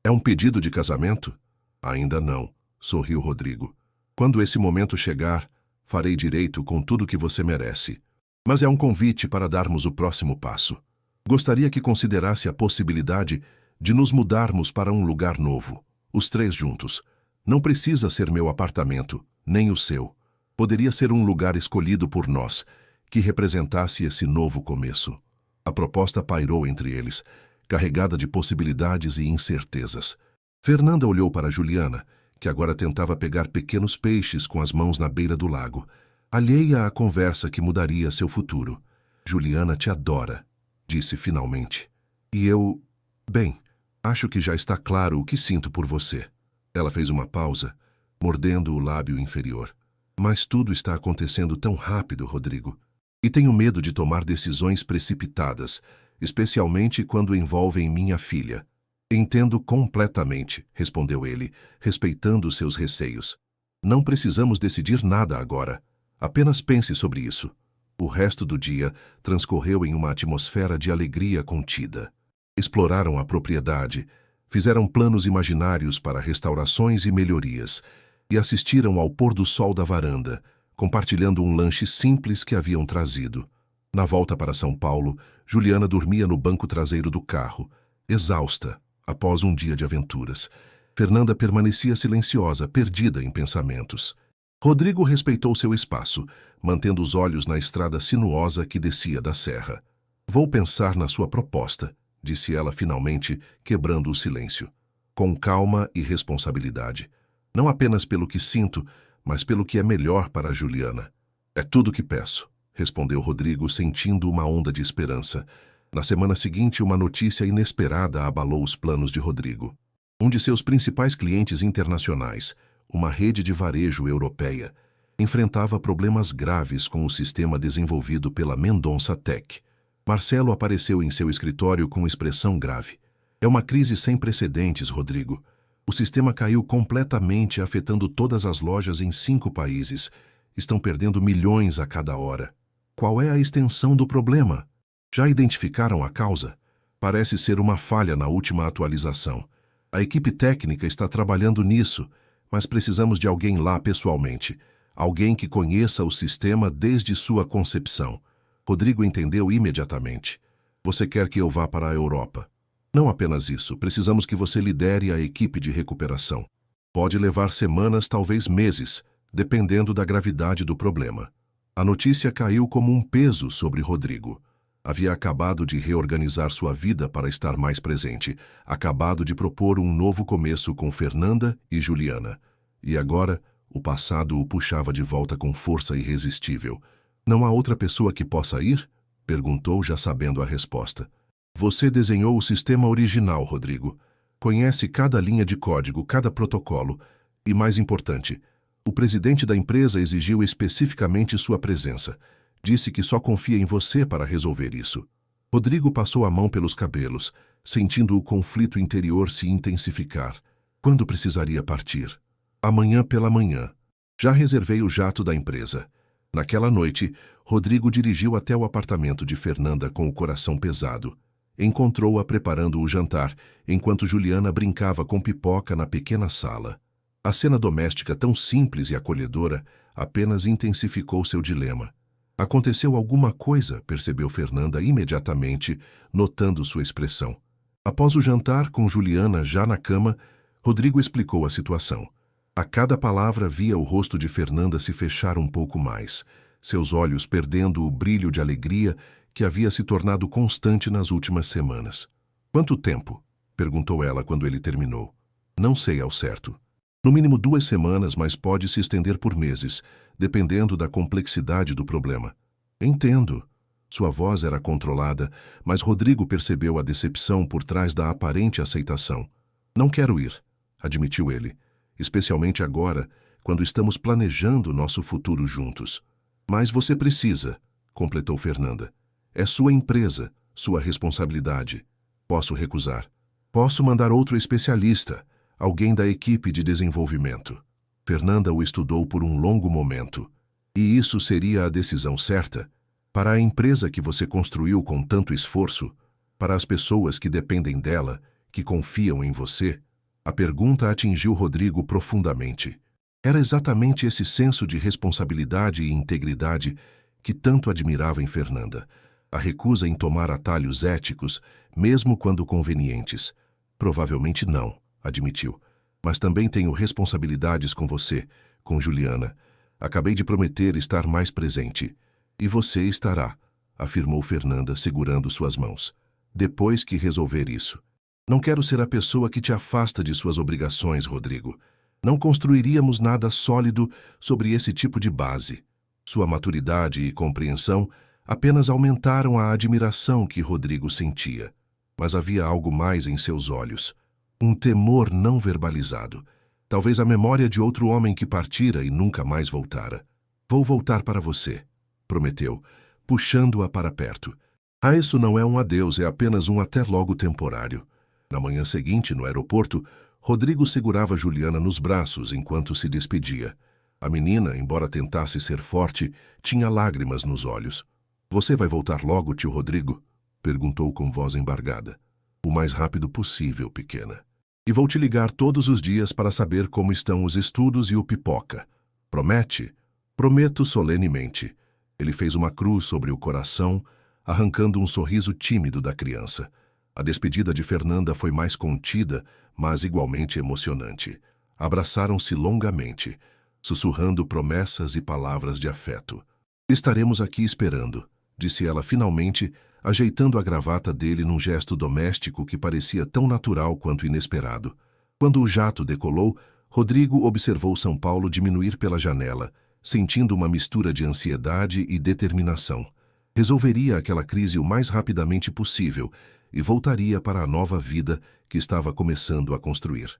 um pedido de casamento? Ainda não, sorriu Rodrigo. Quando esse momento chegar, farei direito com tudo que você merece. Mas é um convite para darmos o próximo passo. Gostaria que considerasse a possibilidade de nos mudarmos para um lugar novo, os três juntos. Não precisa ser meu apartamento, nem o seu. Poderia ser um lugar escolhido por nós, que representasse esse novo começo. A proposta pairou entre eles, carregada de possibilidades e incertezas. Fernanda olhou para Juliana, que agora tentava pegar pequenos peixes com as mãos na beira do lago, alheia à conversa que mudaria seu futuro. Juliana te adora, disse finalmente. E eu... Bem, acho que já está claro o que sinto por você. Ela fez uma pausa, mordendo o lábio inferior. Mas tudo está acontecendo tão rápido, Rodrigo. E tenho medo de tomar decisões precipitadas, especialmente quando envolvem minha filha. Entendo completamente, respondeu ele, respeitando seus receios. Não precisamos decidir nada agora. Apenas pense sobre isso. O resto do dia transcorreu em uma atmosfera de alegria contida. Exploraram a propriedade, fizeram planos imaginários para restaurações e melhorias, e assistiram ao pôr do sol da varanda, compartilhando um lanche simples que haviam trazido. Na volta para São Paulo, Juliana dormia no banco traseiro do carro, exausta, após um dia de aventuras. Fernanda permanecia silenciosa, perdida em pensamentos. Rodrigo respeitou seu espaço, mantendo os olhos na estrada sinuosa que descia da serra. Vou pensar na sua proposta, disse ela finalmente, quebrando o silêncio. Com calma e responsabilidade. Não apenas pelo que sinto, mas pelo que é melhor para a Juliana. É tudo que peço, respondeu Rodrigo, sentindo uma onda de esperança. Na semana seguinte, uma notícia inesperada abalou os planos de Rodrigo. Um de seus principais clientes internacionais, uma rede de varejo europeia, enfrentava problemas graves com o sistema desenvolvido pela Mendonça Tech. Marcelo apareceu em seu escritório com expressão grave. É uma crise sem precedentes, Rodrigo. O sistema caiu completamente, afetando todas as lojas em 5 países. Estão perdendo milhões a cada hora. Qual é a extensão do problema? Já identificaram a causa? Parece ser uma falha na última atualização. A equipe técnica está trabalhando nisso, mas precisamos de alguém lá pessoalmente. Alguém que conheça o sistema desde sua concepção. Rodrigo entendeu imediatamente. Você quer que eu vá para a Europa? Não apenas isso, precisamos que você lidere a equipe de recuperação. Pode levar semanas, talvez meses, dependendo da gravidade do problema. A notícia caiu como um peso sobre Rodrigo. Havia acabado de reorganizar sua vida para estar mais presente, acabado de propor um novo começo com Fernanda e Juliana. E agora, o passado o puxava de volta com força irresistível. Não há outra pessoa que possa ir? Perguntou, já sabendo a resposta. Você desenhou o sistema original, Rodrigo. Conhece cada linha de código, cada protocolo. E mais importante, o presidente da empresa exigiu especificamente sua presença. Disse que só confia em você para resolver isso. Rodrigo passou a mão pelos cabelos, sentindo o conflito interior se intensificar. Quando precisaria partir? Amanhã pela manhã. Já reservei o jato da empresa. Naquela noite, Rodrigo dirigiu até o apartamento de Fernanda com o coração pesado. Encontrou-a preparando o jantar, enquanto Juliana brincava com pipoca na pequena sala. A cena doméstica tão simples e acolhedora apenas intensificou seu dilema. Aconteceu alguma coisa, percebeu Fernanda imediatamente, notando sua expressão. Após o jantar, com Juliana já na cama, Rodrigo explicou a situação. A cada palavra via o rosto de Fernanda se fechar um pouco mais, seus olhos perdendo o brilho de alegria que havia se tornado constante nas últimas semanas. "Quanto tempo?" perguntou ela quando ele terminou. "Não sei ao certo. No mínimo 2 semanas, mas pode se estender por meses, dependendo da complexidade do problema." "Entendo." Sua voz era controlada, mas Rodrigo percebeu a decepção por trás da aparente aceitação. "Não quero ir", admitiu ele, "especialmente agora, quando estamos planejando nosso futuro juntos." "Mas você precisa", completou Fernanda. "É sua empresa, sua responsabilidade." "Posso recusar. Posso mandar outro especialista, alguém da equipe de desenvolvimento." Fernanda o estudou por um longo momento. "E isso seria a decisão certa? Para a empresa que você construiu com tanto esforço? Para as pessoas que dependem dela, que confiam em você?" A pergunta atingiu Rodrigo profundamente. Era exatamente esse senso de responsabilidade e integridade que tanto admirava em Fernanda. A recusa em tomar atalhos éticos, mesmo quando convenientes. "Provavelmente não", admitiu. "Mas também tenho responsabilidades com você, com Juliana. Acabei de prometer estar mais presente." "E você estará", afirmou Fernanda, segurando suas mãos. "Depois que resolver isso." "Não quero ser a pessoa que te afasta de suas obrigações, Rodrigo. Não construiríamos nada sólido sobre esse tipo de base." Sua maturidade e compreensão apenas aumentaram a admiração que Rodrigo sentia. Mas havia algo mais em seus olhos. Um temor não verbalizado. Talvez a memória de outro homem que partira e nunca mais voltara. "Vou voltar para você", prometeu, puxando-a para perto. Isso não é um adeus, é apenas um até logo temporário." Na manhã seguinte, no aeroporto, Rodrigo segurava Juliana nos braços enquanto se despedia. A menina, embora tentasse ser forte, tinha lágrimas nos olhos. "Você vai voltar logo, tio Rodrigo?" perguntou com voz embargada. "O mais rápido possível, pequena. E vou te ligar todos os dias para saber como estão os estudos e o pipoca. Promete?" "Prometo solenemente." Ele fez uma cruz sobre o coração, arrancando um sorriso tímido da criança. A despedida de Fernanda foi mais contida, mas igualmente emocionante. Abraçaram-se longamente, sussurrando promessas e palavras de afeto. "Estaremos aqui esperando", disse ela finalmente, ajeitando a gravata dele num gesto doméstico que parecia tão natural quanto inesperado. Quando o jato decolou, Rodrigo observou São Paulo diminuir pela janela, sentindo uma mistura de ansiedade e determinação. Resolveria aquela crise o mais rapidamente possível e voltaria para a nova vida que estava começando a construir.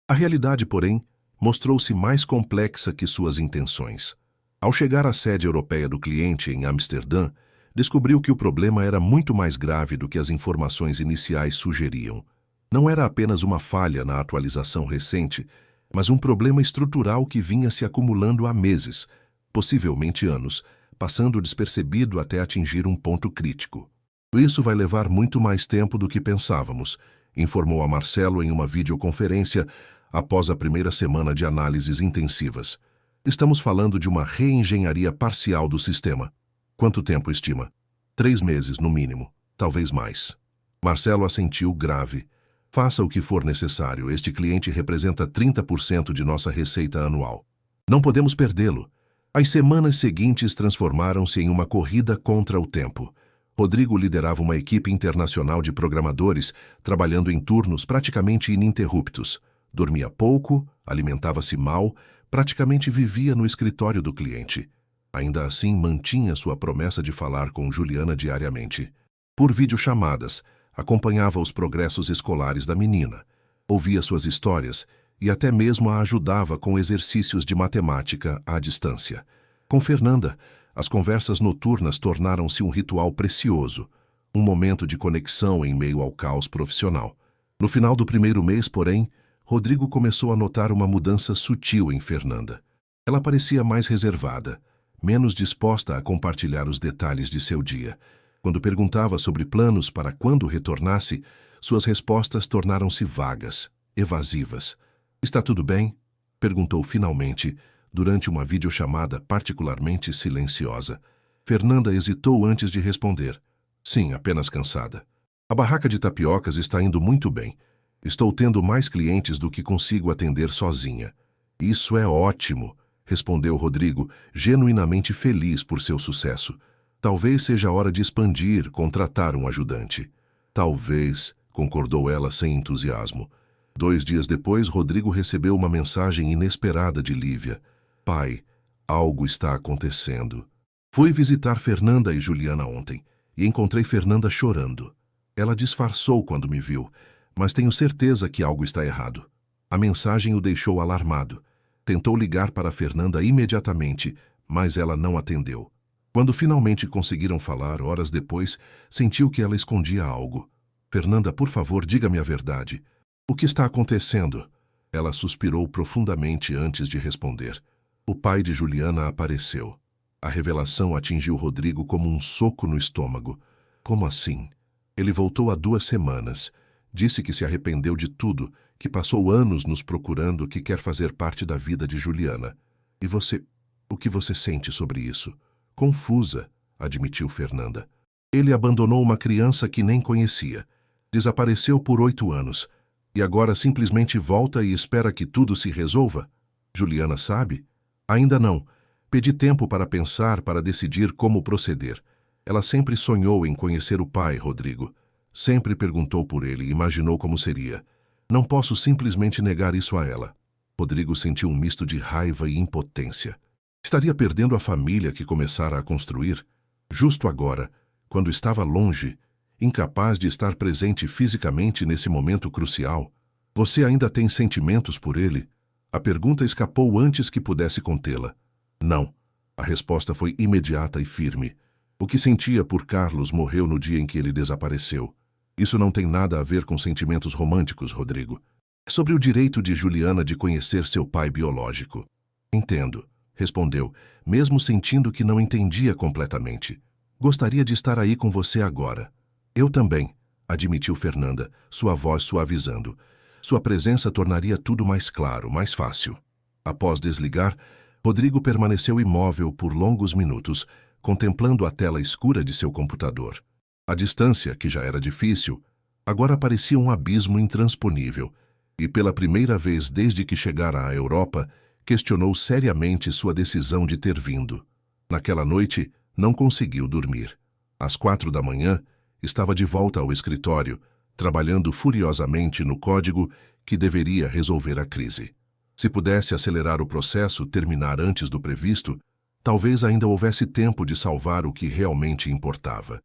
A realidade, porém, mostrou-se mais complexa que suas intenções. Ao chegar à sede europeia do cliente em Amsterdã, descobriu que o problema era muito mais grave do que as informações iniciais sugeriam. Não era apenas uma falha na atualização recente, mas um problema estrutural que vinha se acumulando há meses, possivelmente anos, passando despercebido até atingir um ponto crítico. "Isso vai levar muito mais tempo do que pensávamos", informou a Marcelo em uma videoconferência após a primeira semana de análises intensivas. "Estamos falando de uma reengenharia parcial do sistema." "Quanto tempo estima?" 3 meses, no mínimo, talvez mais." Marcelo assentiu grave. "Faça o que for necessário, este cliente representa 30% de nossa receita anual. Não podemos perdê-lo." As semanas seguintes transformaram-se em uma corrida contra o tempo. Rodrigo liderava uma equipe internacional de programadores, trabalhando em turnos praticamente ininterruptos. Dormia pouco, alimentava-se mal, praticamente vivia no escritório do cliente. Ainda assim, mantinha sua promessa de falar com Juliana diariamente. Por videochamadas, acompanhava os progressos escolares da menina, ouvia suas histórias e até mesmo a ajudava com exercícios de matemática à distância. Com Fernanda, as conversas noturnas tornaram-se um ritual precioso, um momento de conexão em meio ao caos profissional. No final do primeiro mês, porém, Rodrigo começou a notar uma mudança sutil em Fernanda. Ela parecia mais reservada, menos disposta a compartilhar os detalhes de seu dia. Quando perguntava sobre planos para quando retornasse, suas respostas tornaram-se vagas, evasivas. "Está tudo bem?" perguntou finalmente, durante uma videochamada particularmente silenciosa. Fernanda hesitou antes de responder. "Sim, apenas cansada." A barraca de tapiocas está indo muito bem. Estou tendo mais clientes do que consigo atender sozinha. Isso é ótimo, respondeu Rodrigo, genuinamente feliz por seu sucesso. Talvez seja a hora de expandir, contratar um ajudante. Talvez, concordou ela sem entusiasmo. 2 dias depois, Rodrigo recebeu uma mensagem inesperada de Lívia. Pai, algo está acontecendo. Fui visitar Fernanda e Juliana ontem e encontrei Fernanda chorando. Ela disfarçou quando me viu, mas tenho certeza que algo está errado. A mensagem o deixou alarmado. Tentou ligar para Fernanda imediatamente, mas ela não atendeu. Quando finalmente conseguiram falar, horas depois, sentiu que ela escondia algo. Fernanda, por favor, diga-me a verdade. O que está acontecendo? Ela suspirou profundamente antes de responder. O pai de Juliana apareceu. A revelação atingiu Rodrigo como um soco no estômago. Como assim? Ele voltou há 2 semanas. Disse que se arrependeu de tudo, que passou anos nos procurando, que quer fazer parte da vida de Juliana. E você, o que você sente sobre isso? Confusa, admitiu Fernanda. Ele abandonou uma criança que nem conhecia. Desapareceu por 8 anos. E agora simplesmente volta e espera que tudo se resolva? Juliana sabe? Ainda não. Pedi tempo para pensar, para decidir como proceder. Ela sempre sonhou em conhecer o pai, Rodrigo. Sempre perguntou por ele e imaginou como seria. Não posso simplesmente negar isso a ela. Rodrigo sentiu um misto de raiva e impotência. Estaria perdendo a família que começara a construir? Justo agora, quando estava longe, incapaz de estar presente fisicamente nesse momento crucial. Você ainda tem sentimentos por ele? A pergunta escapou antes que pudesse contê-la. Não. A resposta foi imediata e firme. O que sentia por Carlos morreu no dia em que ele desapareceu. Isso não tem nada a ver com sentimentos românticos, Rodrigo. É sobre o direito de Juliana de conhecer seu pai biológico. Entendo, respondeu, mesmo sentindo que não entendia completamente. Gostaria de estar aí com você agora. Eu também, admitiu Fernanda, sua voz suavizando. Sua presença tornaria tudo mais claro, mais fácil. Após desligar, Rodrigo permaneceu imóvel por longos minutos, contemplando a tela escura de seu computador. A distância, que já era difícil, agora parecia um abismo intransponível, e pela primeira vez desde que chegara à Europa, questionou seriamente sua decisão de ter vindo. Naquela noite, não conseguiu dormir. Às 4 da manhã, estava de volta ao escritório, trabalhando furiosamente no código que deveria resolver a crise. Se pudesse acelerar o processo, terminar antes do previsto, talvez ainda houvesse tempo de salvar o que realmente importava.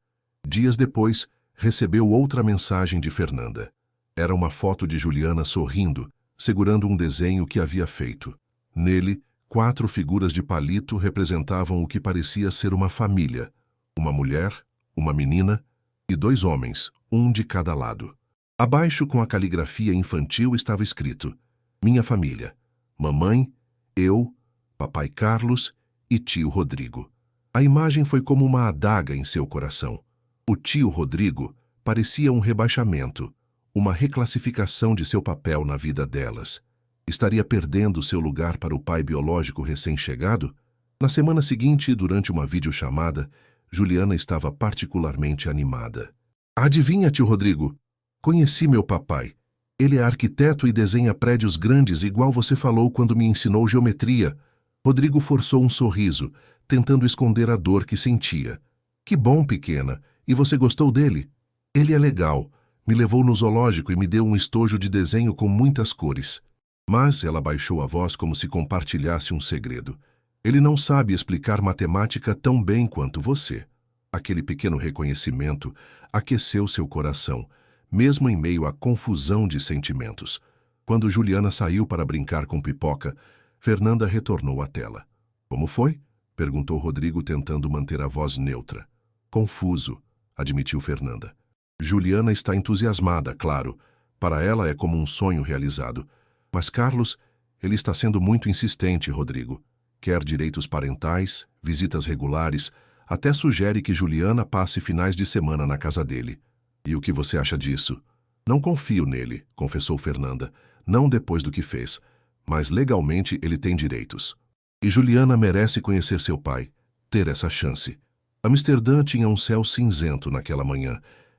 Dias depois, recebeu outra mensagem de Fernanda. Era uma foto de Juliana sorrindo, segurando um desenho que havia feito. Nele, 4 figuras de palito representavam o que parecia ser uma família. Uma mulher, uma menina e 2 homens, um de cada lado. Abaixo, com a caligrafia infantil, estava escrito: Minha família, mamãe, eu, papai Carlos e tio Rodrigo. A imagem foi como uma adaga em seu coração. O tio Rodrigo parecia um rebaixamento, uma reclassificação de seu papel na vida delas. Estaria perdendo seu lugar para o pai biológico recém-chegado? Na semana seguinte, durante uma videochamada, Juliana estava particularmente animada. Adivinha, tio Rodrigo? Conheci meu papai. Ele é arquiteto e desenha prédios grandes igual você falou quando me ensinou geometria. Rodrigo forçou um sorriso, tentando esconder a dor que sentia. Que bom, pequena. E você gostou dele? Ele é legal. Me levou no zoológico e me deu um estojo de desenho com muitas cores. Mas ela baixou a voz como se compartilhasse um segredo. Ele não sabe explicar matemática tão bem quanto você. Aquele pequeno reconhecimento aqueceu seu coração, mesmo em meio à confusão de sentimentos. Quando Juliana saiu para brincar com Pipoca, Fernanda retornou à tela. Como foi? Perguntou Rodrigo, tentando manter a voz neutra. Confuso, admitiu Fernanda. Juliana está entusiasmada, claro. Para ela é como um sonho realizado. Mas Carlos, ele está sendo muito insistente, Rodrigo. Quer direitos parentais, visitas regulares, até sugere que Juliana passe finais de semana na casa dele. E o que você acha disso? Não confio nele, confessou Fernanda. Não depois do que fez. Mas legalmente ele tem direitos. E Juliana merece conhecer seu pai, ter essa chance. Amsterdã tinha um céu cinzento naquela manhã,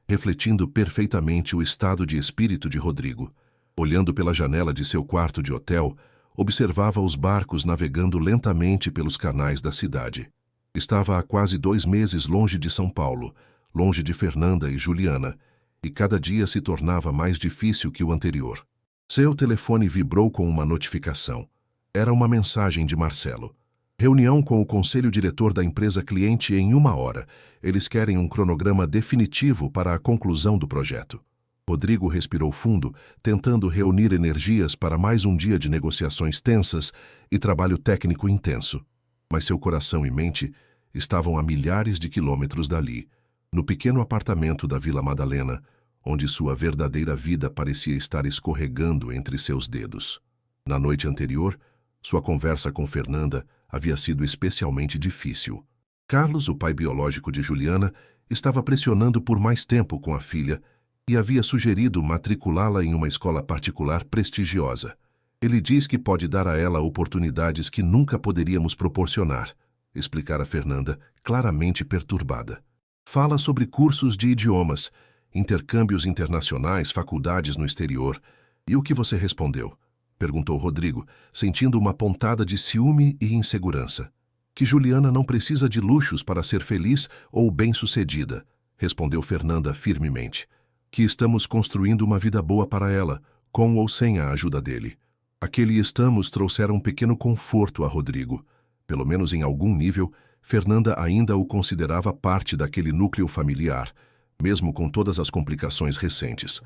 refletindo perfeitamente o estado de espírito de Rodrigo. Olhando pela janela de seu quarto de hotel, observava os barcos navegando lentamente pelos canais da cidade. Estava há quase 2 meses longe de São Paulo, longe de Fernanda e Juliana, e cada dia se tornava mais difícil que o anterior. Seu telefone vibrou com uma notificação. Era uma mensagem de Marcelo. Reunião com o conselho diretor da empresa cliente em 1 hora. Eles querem um cronograma definitivo para a conclusão do projeto. Rodrigo respirou fundo, tentando reunir energias para mais um dia de negociações tensas e trabalho técnico intenso. Mas seu coração e mente estavam a milhares de quilômetros dali, no pequeno apartamento da Vila Madalena, onde sua verdadeira vida parecia estar escorregando entre seus dedos. Na noite anterior, sua conversa com Fernanda havia sido especialmente difícil. Carlos, o pai biológico de Juliana, estava pressionando por mais tempo com a filha e havia sugerido matriculá-la em uma escola particular prestigiosa. Ele diz que pode dar a ela oportunidades que nunca poderíamos proporcionar, explicara Fernanda, claramente perturbada. Fala sobre cursos de idiomas, intercâmbios internacionais, faculdades no exterior. E o que você respondeu? Perguntou Rodrigo, sentindo uma pontada de ciúme e insegurança. Que Juliana não precisa de luxos para ser feliz ou bem-sucedida, respondeu Fernanda firmemente. Que estamos construindo uma vida boa para ela, com ou sem a ajuda dele. Aquele estamos trouxeram um pequeno conforto a Rodrigo. Pelo menos em algum nível, Fernanda ainda o considerava parte daquele núcleo familiar, mesmo com todas as complicações recentes.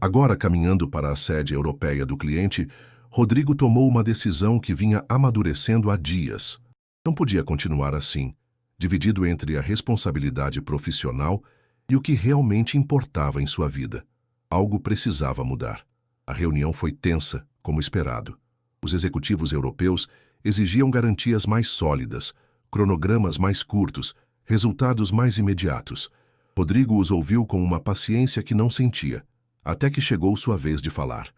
Agora, caminhando para a sede europeia do cliente, Rodrigo tomou uma decisão que vinha amadurecendo há dias. Não podia continuar assim, dividido entre a responsabilidade profissional e o que realmente importava em sua vida. Algo precisava mudar. A reunião foi tensa, como esperado. Os executivos europeus exigiam garantias mais sólidas, cronogramas mais curtos, resultados mais imediatos. Rodrigo os ouviu com uma paciência que não sentia, até que chegou sua vez de falar.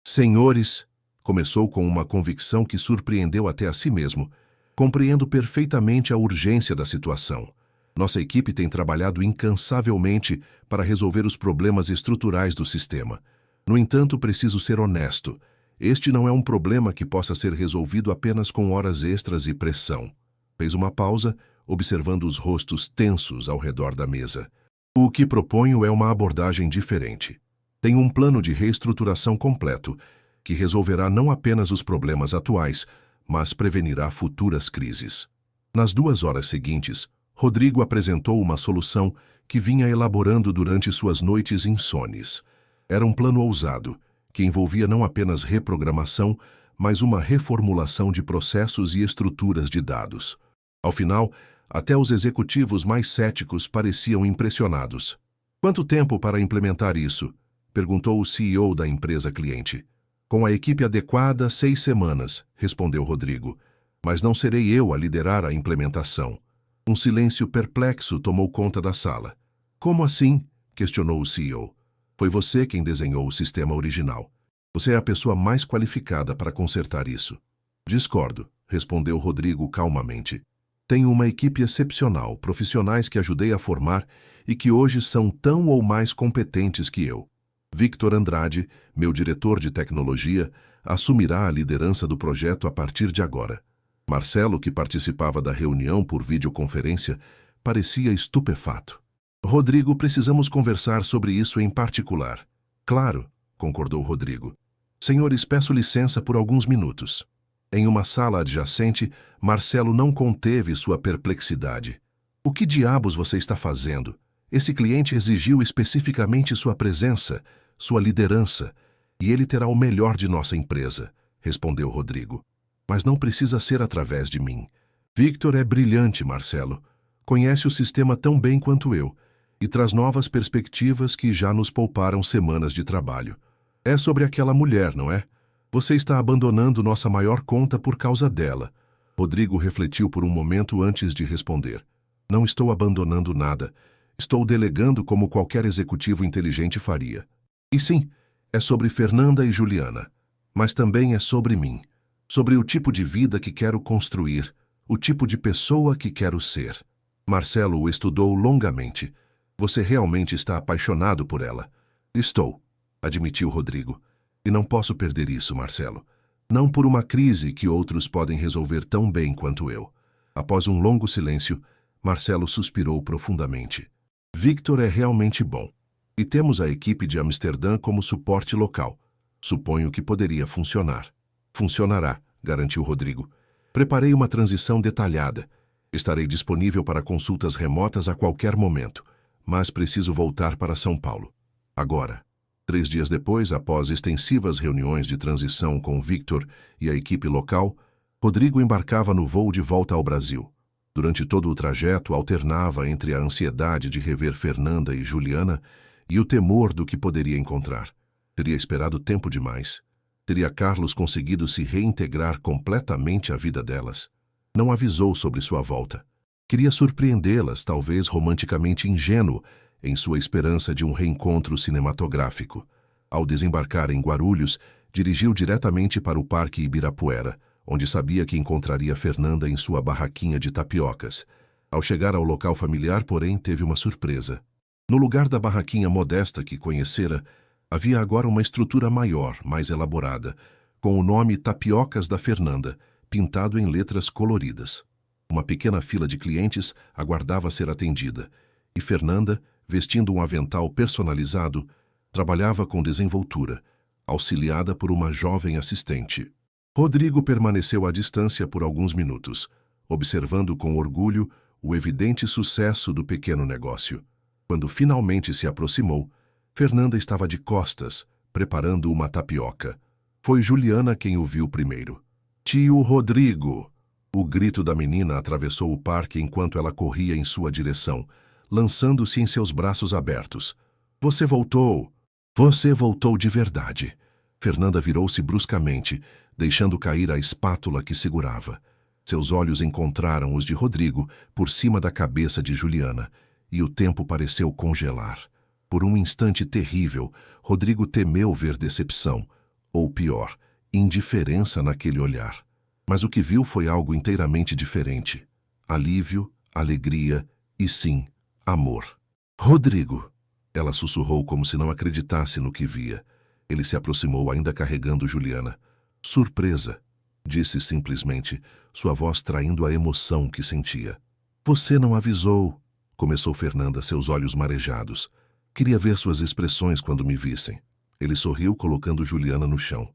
Senhores, começou com uma convicção que surpreendeu até a si mesmo. Compreendo perfeitamente a urgência da situação. Nossa equipe tem trabalhado incansavelmente para resolver os problemas estruturais do sistema. No entanto, preciso ser honesto. Este não é um problema que possa ser resolvido apenas com horas extras e pressão. Fez uma pausa, observando os rostos tensos ao redor da mesa. O que proponho é uma abordagem diferente. Tenho um plano de reestruturação completo, que resolverá não apenas os problemas atuais, mas prevenirá futuras crises. Nas 2 horas seguintes, Rodrigo apresentou uma solução que vinha elaborando durante suas noites insones. Era um plano ousado, que envolvia não apenas reprogramação, mas uma reformulação de processos e estruturas de dados. Ao final, até os executivos mais céticos pareciam impressionados. Quanto tempo para implementar isso? Perguntou o CEO da empresa cliente. Com a equipe adequada, 6 semanas, respondeu Rodrigo. Mas não serei eu a liderar a implementação. Um silêncio perplexo tomou conta da sala. Como assim? Questionou o CEO. Foi você quem desenhou o sistema original. Você é a pessoa mais qualificada para consertar isso. Discordo, respondeu Rodrigo calmamente. Tenho uma equipe excepcional, profissionais que ajudei a formar e que hoje são tão ou mais competentes que eu. Victor Andrade, meu diretor de tecnologia, assumirá a liderança do projeto a partir de agora. Marcelo, que participava da reunião por videoconferência, parecia estupefato. Rodrigo, precisamos conversar sobre isso em particular. Claro, concordou Rodrigo. Senhores, peço licença por alguns minutos. Em uma sala adjacente, Marcelo não conteve sua perplexidade. O que diabos você está fazendo? Esse cliente exigiu especificamente sua presença, sua liderança, e ele terá o melhor de nossa empresa, respondeu Rodrigo. Mas não precisa ser através de mim. Victor é brilhante, Marcelo. Conhece o sistema tão bem quanto eu, e traz novas perspectivas que já nos pouparam semanas de trabalho. É sobre aquela mulher, não é? Você está abandonando nossa maior conta por causa dela. Rodrigo refletiu por um momento antes de responder. Não estou abandonando nada. Estou delegando como qualquer executivo inteligente faria. E sim, é sobre Fernanda e Juliana. Mas também é sobre mim. Sobre o tipo de vida que quero construir, o tipo de pessoa que quero ser. Marcelo o estudou longamente. Você realmente está apaixonado por ela? Estou, admitiu Rodrigo. E não posso perder isso, Marcelo. Não por uma crise que outros podem resolver tão bem quanto eu. Após um longo silêncio, Marcelo suspirou profundamente. Victor é realmente bom. E temos a equipe de Amsterdã como suporte local. Suponho que poderia funcionar. Funcionará, garantiu Rodrigo. Preparei uma transição detalhada. Estarei disponível para consultas remotas a qualquer momento, mas preciso voltar para São Paulo. Agora. 3 dias depois, após extensivas reuniões de transição com Victor e a equipe local, Rodrigo embarcava no voo de volta ao Brasil. Durante todo o trajeto, alternava entre a ansiedade de rever Fernanda e Juliana e o temor do que poderia encontrar. Teria esperado tempo demais. Teria Carlos conseguido se reintegrar completamente à vida delas? Não avisou sobre sua volta. Queria surpreendê-las, talvez romanticamente ingênuo, em sua esperança de um reencontro cinematográfico. Ao desembarcar em Guarulhos, dirigiu diretamente para o Parque Ibirapuera, onde sabia que encontraria Fernanda em sua barraquinha de tapiocas. Ao chegar ao local familiar, porém, teve uma surpresa. No lugar da barraquinha modesta que conhecera, havia agora uma estrutura maior, mais elaborada, com o nome Tapiocas da Fernanda, pintado em letras coloridas. Uma pequena fila de clientes aguardava ser atendida, e Fernanda, vestindo um avental personalizado, trabalhava com desenvoltura, auxiliada por uma jovem assistente. Rodrigo permaneceu à distância por alguns minutos, observando com orgulho o evidente sucesso do pequeno negócio. Quando finalmente se aproximou, Fernanda estava de costas, preparando uma tapioca. Foi Juliana quem o viu primeiro. "Tio Rodrigo!" O grito da menina atravessou o parque enquanto ela corria em sua direção, lançando-se em seus braços abertos. "Você voltou! Você voltou de verdade!" Fernanda virou-se bruscamente, deixando cair a espátula que segurava. Seus olhos encontraram os de Rodrigo por cima da cabeça de Juliana, e o tempo pareceu congelar. Por um instante terrível, Rodrigo temeu ver decepção, ou pior, indiferença naquele olhar. Mas o que viu foi algo inteiramente diferente. Alívio, alegria e, sim, amor. "Rodrigo!" Ela sussurrou como se não acreditasse no que via. Ele se aproximou ainda carregando Juliana. "Surpresa!" disse simplesmente, sua voz traindo a emoção que sentia. "Você não avisou!" começou Fernanda, seus olhos marejados. "Queria ver suas expressões quando me vissem." Ele sorriu, colocando Juliana no chão.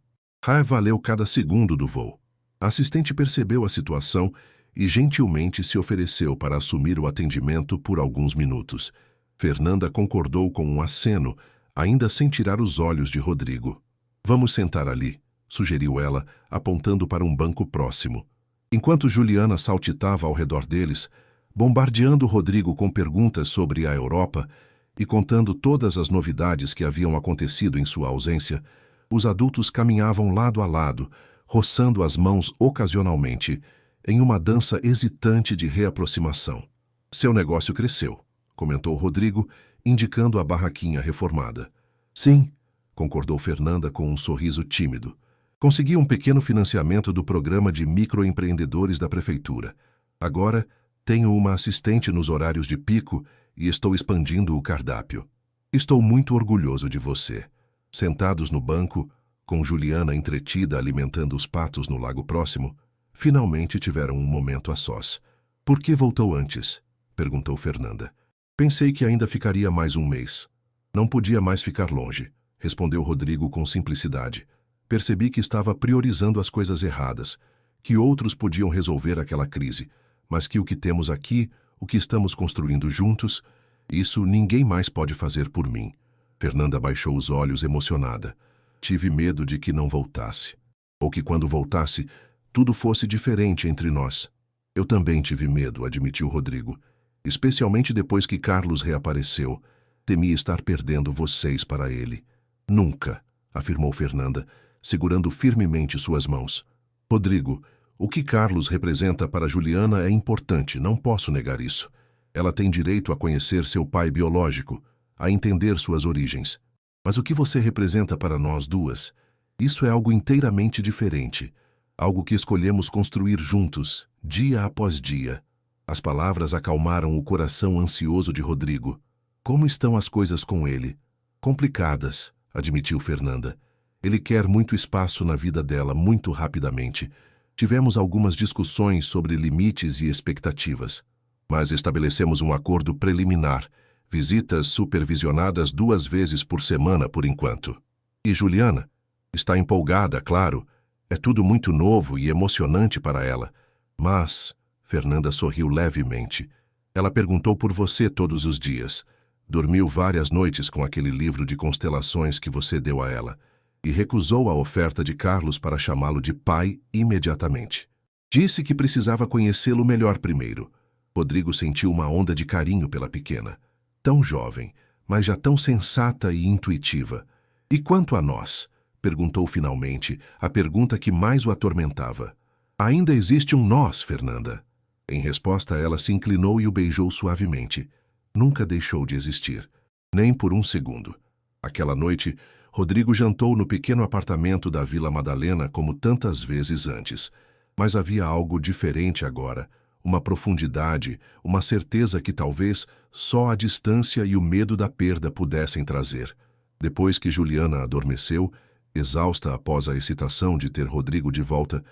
Valeu cada segundo do voo. A assistente percebeu a situação e gentilmente se ofereceu para assumir o atendimento por alguns minutos. Fernanda concordou com um aceno, ainda sem tirar os olhos de Rodrigo. "Vamos sentar ali", sugeriu ela, apontando para um banco próximo. Enquanto Juliana saltitava ao redor deles, bombardeando Rodrigo com perguntas sobre a Europa e contando todas as novidades que haviam acontecido em sua ausência, os adultos caminhavam lado a lado, roçando as mãos ocasionalmente, em uma dança hesitante de reaproximação. "Seu negócio cresceu", comentou Rodrigo, indicando a barraquinha reformada. "Sim", concordou Fernanda com um sorriso tímido. "Consegui um pequeno financiamento do programa de microempreendedores da prefeitura. Agora, tenho uma assistente nos horários de pico e estou expandindo o cardápio. Estou muito orgulhoso de você." Sentados no banco, com Juliana entretida alimentando os patos no lago próximo, finalmente tiveram um momento a sós. "Por que voltou antes?" perguntou Fernanda. "Pensei que ainda ficaria mais um mês." "Não podia mais ficar longe", respondeu Rodrigo com simplicidade. "Percebi que estava priorizando as coisas erradas, que outros podiam resolver aquela crise, mas que o que temos aqui, o que estamos construindo juntos, isso ninguém mais pode fazer por mim." Fernanda baixou os olhos emocionada. "Tive medo de que não voltasse. Ou que quando voltasse, tudo fosse diferente entre nós." "Eu também tive medo", admitiu Rodrigo. "Especialmente depois que Carlos reapareceu. Temia estar perdendo vocês para ele." "Nunca", afirmou Fernanda, segurando firmemente suas mãos. "Rodrigo, o que Carlos representa para Juliana é importante, não posso negar isso. Ela tem direito a conhecer seu pai biológico, a entender suas origens. Mas o que você representa para nós duas? Isso é algo inteiramente diferente. Algo que escolhemos construir juntos, dia após dia." As palavras acalmaram o coração ansioso de Rodrigo. Como estão as coisas com ele? Complicadas, admitiu Fernanda. Ele quer muito espaço na vida dela muito rapidamente. Tivemos algumas discussões sobre limites e expectativas, mas estabelecemos um acordo preliminar, visitas supervisionadas 2 vezes por semana por enquanto. E Juliana? Está empolgada, claro. É tudo muito novo e emocionante para ela. Mas, Fernanda sorriu levemente. Ela perguntou por você todos os dias. Dormiu várias noites com aquele livro de constelações que você deu a ela. E recusou a oferta de Carlos para chamá-lo de pai imediatamente. Disse que precisava conhecê-lo melhor primeiro. Rodrigo sentiu uma onda de carinho pela pequena. Tão jovem, mas já tão sensata e intuitiva. E quanto a nós? Perguntou finalmente, a pergunta que mais o atormentava. Ainda existe um nós, Fernanda. Em resposta, ela se inclinou e o beijou suavemente. Nunca deixou de existir, nem por um segundo. Aquela noite, Rodrigo jantou no pequeno apartamento da Vila Madalena como tantas vezes antes. Mas havia algo diferente agora, uma profundidade, uma certeza que talvez só a distância e o medo da perda pudessem trazer. Depois que Juliana adormeceu, exausta após a excitação de ter Rodrigo de volta,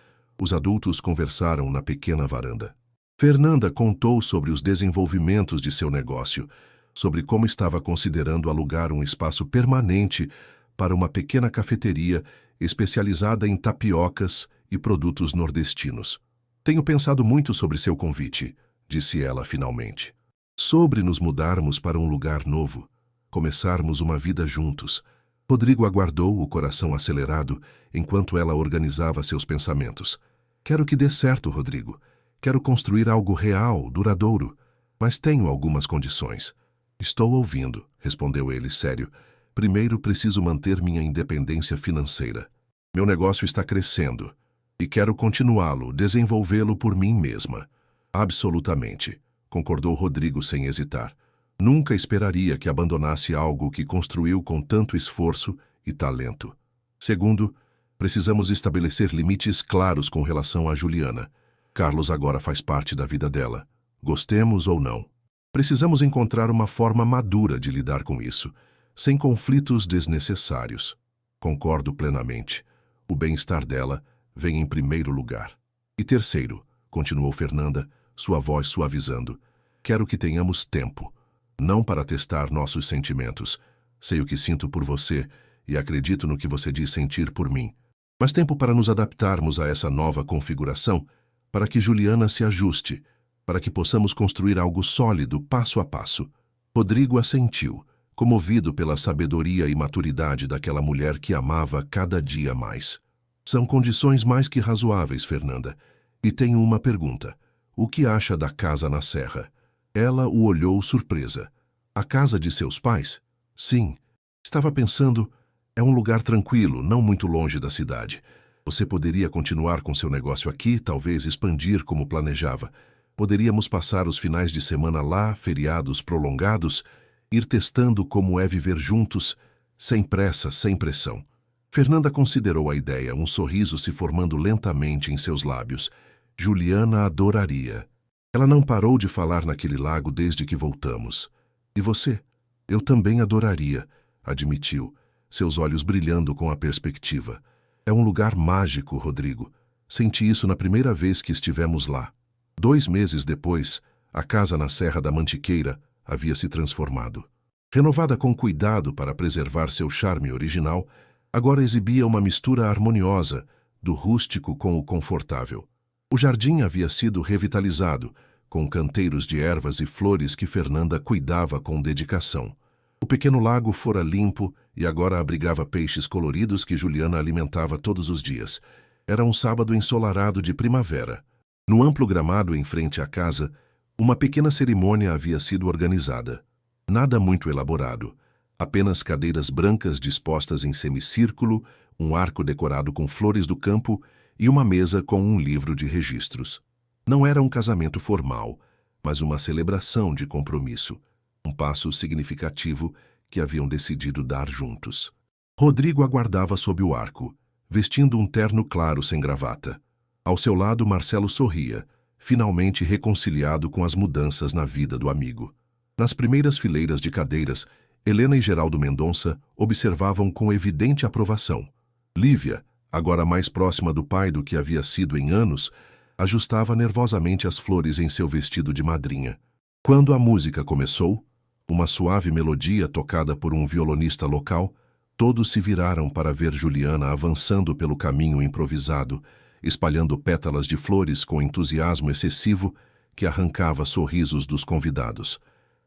os adultos conversaram na pequena varanda. Fernanda contou sobre os desenvolvimentos de seu negócio, sobre como estava considerando alugar um espaço permanente para uma pequena cafeteria especializada em tapiocas e produtos nordestinos. Tenho pensado muito sobre seu convite, disse ela finalmente. Sobre nos mudarmos para um lugar novo, começarmos uma vida juntos. Rodrigo aguardou, o coração acelerado, enquanto ela organizava seus pensamentos. Quero que dê certo, Rodrigo. Quero construir algo real, duradouro, mas tenho algumas condições. Estou ouvindo, respondeu ele sério. Primeiro preciso manter minha independência financeira. Meu negócio está crescendo e quero continuá-lo, desenvolvê-lo por mim mesma. Absolutamente, concordou Rodrigo sem hesitar. Nunca esperaria que abandonasse algo que construiu com tanto esforço e talento. Segundo, precisamos estabelecer limites claros com relação a Juliana. Carlos agora faz parte da vida dela, gostemos ou não. Precisamos encontrar uma forma madura de lidar com isso, sem conflitos desnecessários. Concordo plenamente. O bem-estar dela vem em primeiro lugar. E terceiro, continuou Fernanda, sua voz suavizando, quero que tenhamos tempo, não para testar nossos sentimentos. Sei o que sinto por você e acredito no que você diz sentir por mim. Mas tempo para nos adaptarmos a essa nova configuração, para que Juliana se ajuste, para que possamos construir algo sólido, passo a passo. Rodrigo assentiu, comovido pela sabedoria e maturidade daquela mulher que amava cada dia mais. São condições mais que razoáveis, Fernanda. E tenho uma pergunta. O que acha da casa na Serra? Ela o olhou surpresa. A casa de seus pais? Sim. Estava pensando, é um lugar tranquilo, não muito longe da cidade. Você poderia continuar com seu negócio aqui, talvez expandir como planejava. Poderíamos passar os finais de semana lá, feriados prolongados, ir testando como é viver juntos, sem pressa, sem pressão. Fernanda considerou a ideia, um sorriso se formando lentamente em seus lábios. Juliana adoraria. Ela não parou de falar naquele lago desde que voltamos. E você? Eu também adoraria, admitiu, seus olhos brilhando com a perspectiva. É um lugar mágico, Rodrigo. Senti isso na primeira vez que estivemos lá. 2 meses depois, a casa na Serra da Mantiqueira havia se transformado. Renovada com cuidado para preservar seu charme original, agora exibia uma mistura harmoniosa do rústico com o confortável. O jardim havia sido revitalizado, com canteiros de ervas e flores que Fernanda cuidava com dedicação. O pequeno lago fora limpo e agora abrigava peixes coloridos que Juliana alimentava todos os dias. Era um sábado ensolarado de primavera. No amplo gramado em frente à casa, uma pequena cerimônia havia sido organizada. Nada muito elaborado. Apenas cadeiras brancas dispostas em semicírculo, um arco decorado com flores do campo e uma mesa com um livro de registros. Não era um casamento formal, mas uma celebração de compromisso. Um passo significativo que haviam decidido dar juntos. Rodrigo aguardava sob o arco, vestindo um terno claro sem gravata. Ao seu lado, Marcelo sorria, finalmente reconciliado com as mudanças na vida do amigo. Nas primeiras fileiras de cadeiras, Helena e Geraldo Mendonça observavam com evidente aprovação. Lívia, agora mais próxima do pai do que havia sido em anos, ajustava nervosamente as flores em seu vestido de madrinha. Quando a música começou, uma suave melodia tocada por um violonista local, todos se viraram para ver Juliana avançando pelo caminho improvisado, espalhando pétalas de flores com entusiasmo excessivo que arrancava sorrisos dos convidados.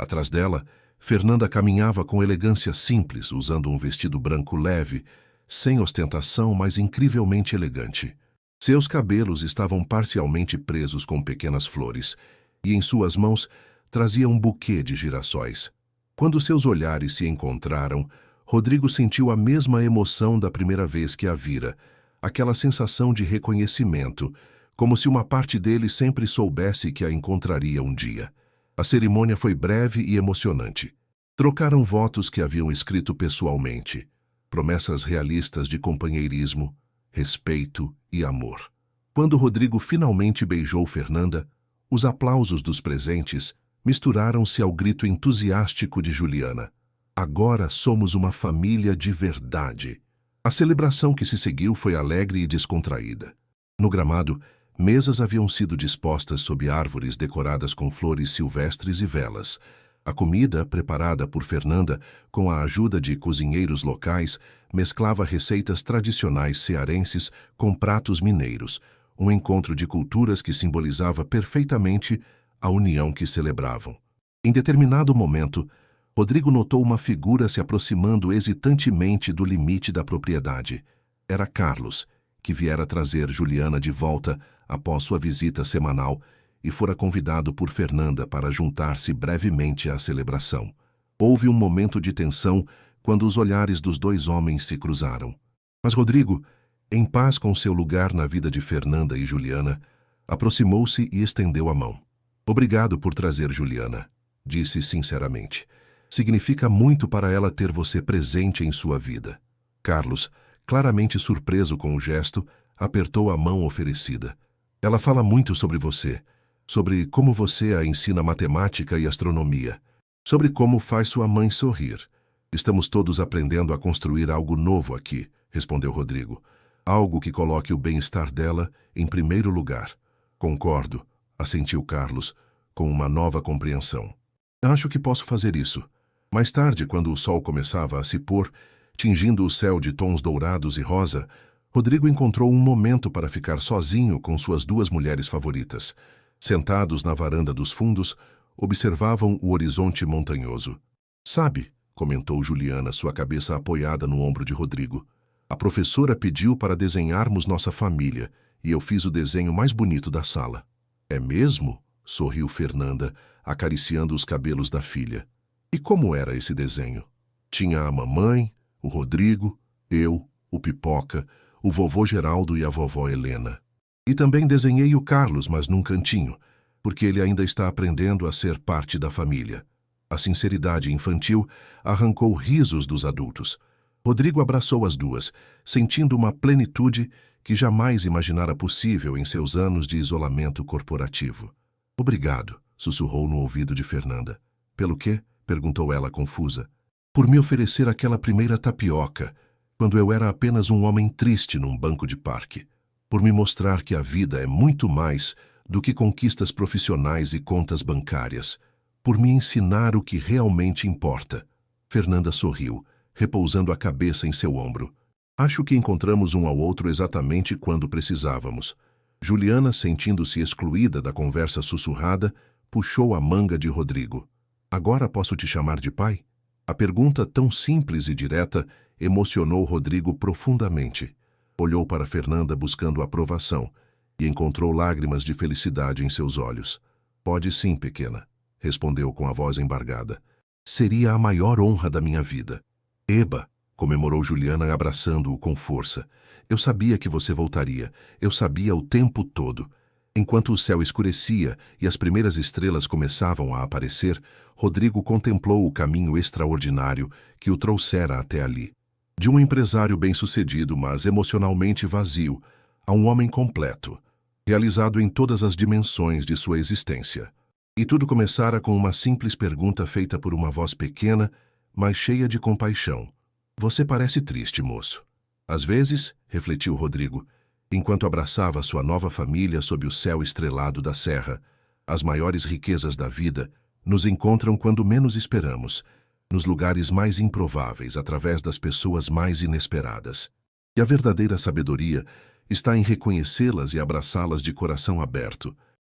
Atrás dela, Fernanda caminhava com elegância simples, usando um vestido branco leve, sem ostentação, mas incrivelmente elegante. Seus cabelos estavam parcialmente presos com pequenas flores, e em suas mãos trazia um buquê de girassóis. Quando seus olhares se encontraram, Rodrigo sentiu a mesma emoção da primeira vez que a vira, aquela sensação de reconhecimento, como se uma parte dele sempre soubesse que a encontraria um dia. A cerimônia foi breve e emocionante. Trocaram votos que haviam escrito pessoalmente, promessas realistas de companheirismo, respeito e amor. Quando Rodrigo finalmente beijou Fernanda, os aplausos dos presentes misturaram-se ao grito entusiástico de Juliana. Agora somos uma família de verdade. A celebração que se seguiu foi alegre e descontraída. No gramado, mesas haviam sido dispostas sob árvores decoradas com flores silvestres e velas. A comida, preparada por Fernanda com a ajuda de cozinheiros locais, mesclava receitas tradicionais cearenses com pratos mineiros, um encontro de culturas que simbolizava perfeitamente a união que celebravam. Em determinado momento, Rodrigo notou uma figura se aproximando hesitantemente do limite da propriedade. Era Carlos, que viera trazer Juliana de volta após sua visita semanal e fora convidado por Fernanda para juntar-se brevemente à celebração. Houve um momento de tensão quando os olhares dos dois homens se cruzaram. Mas Rodrigo, em paz com seu lugar na vida de Fernanda e Juliana, aproximou-se e estendeu a mão. Obrigado por trazer Juliana, disse sinceramente. Significa muito para ela ter você presente em sua vida. Carlos, claramente surpreso com o gesto, apertou a mão oferecida. Ela fala muito sobre você, sobre como você a ensina matemática e astronomia, sobre como faz sua mãe sorrir. Estamos todos aprendendo a construir algo novo aqui, respondeu Rodrigo. Algo que coloque o bem-estar dela em primeiro lugar. Concordo, assentiu Carlos, com uma nova compreensão. Acho que posso fazer isso. Mais tarde, quando o sol começava a se pôr, tingindo o céu de tons dourados e rosa, Rodrigo encontrou um momento para ficar sozinho com suas duas mulheres favoritas. Sentados na varanda dos fundos, observavam o horizonte montanhoso. Sabe, comentou Juliana, sua cabeça apoiada no ombro de Rodrigo, a professora pediu para desenharmos nossa família e eu fiz o desenho mais bonito da sala. É mesmo? Sorriu Fernanda, acariciando os cabelos da filha. E como era esse desenho? Tinha a mamãe, o Rodrigo, eu, o Pipoca, o vovô Geraldo e a vovó Helena. E também desenhei o Carlos, mas num cantinho, porque ele ainda está aprendendo a ser parte da família. A sinceridade infantil arrancou risos dos adultos. Rodrigo abraçou as duas, sentindo uma plenitude que jamais imaginara possível em seus anos de isolamento corporativo. Obrigado, sussurrou no ouvido de Fernanda. Pelo quê? Perguntou ela confusa. Por me oferecer aquela primeira tapioca, quando eu era apenas um homem triste num banco de parque. Por me mostrar que a vida é muito mais do que conquistas profissionais e contas bancárias. Por me ensinar o que realmente importa. Fernanda sorriu, repousando a cabeça em seu ombro. Acho que encontramos um ao outro exatamente quando precisávamos. Juliana, sentindo-se excluída da conversa sussurrada, puxou a manga de Rodrigo. Agora posso te chamar de pai? A pergunta tão simples e direta emocionou Rodrigo profundamente. Olhou para Fernanda buscando aprovação e encontrou lágrimas de felicidade em seus olhos. Pode sim, pequena, respondeu com a voz embargada. Seria a maior honra da minha vida. Eba, comemorou Juliana abraçando-o com força. Eu sabia que você voltaria. Eu sabia o tempo todo. Enquanto o céu escurecia e as primeiras estrelas começavam a aparecer, Rodrigo contemplou o caminho extraordinário que o trouxera até ali. De um empresário bem-sucedido, mas emocionalmente vazio, a um homem completo, realizado em todas as dimensões de sua existência. E tudo começara com uma simples pergunta feita por uma voz pequena, mas cheia de compaixão. Você parece triste, moço. Às vezes, refletiu Rodrigo, enquanto abraçava sua nova família sob o céu estrelado da serra, as maiores riquezas da vida nos encontram quando menos esperamos, nos lugares mais improváveis, através das pessoas mais inesperadas. E a verdadeira sabedoria está em reconhecê-las e abraçá-las de coração aberto,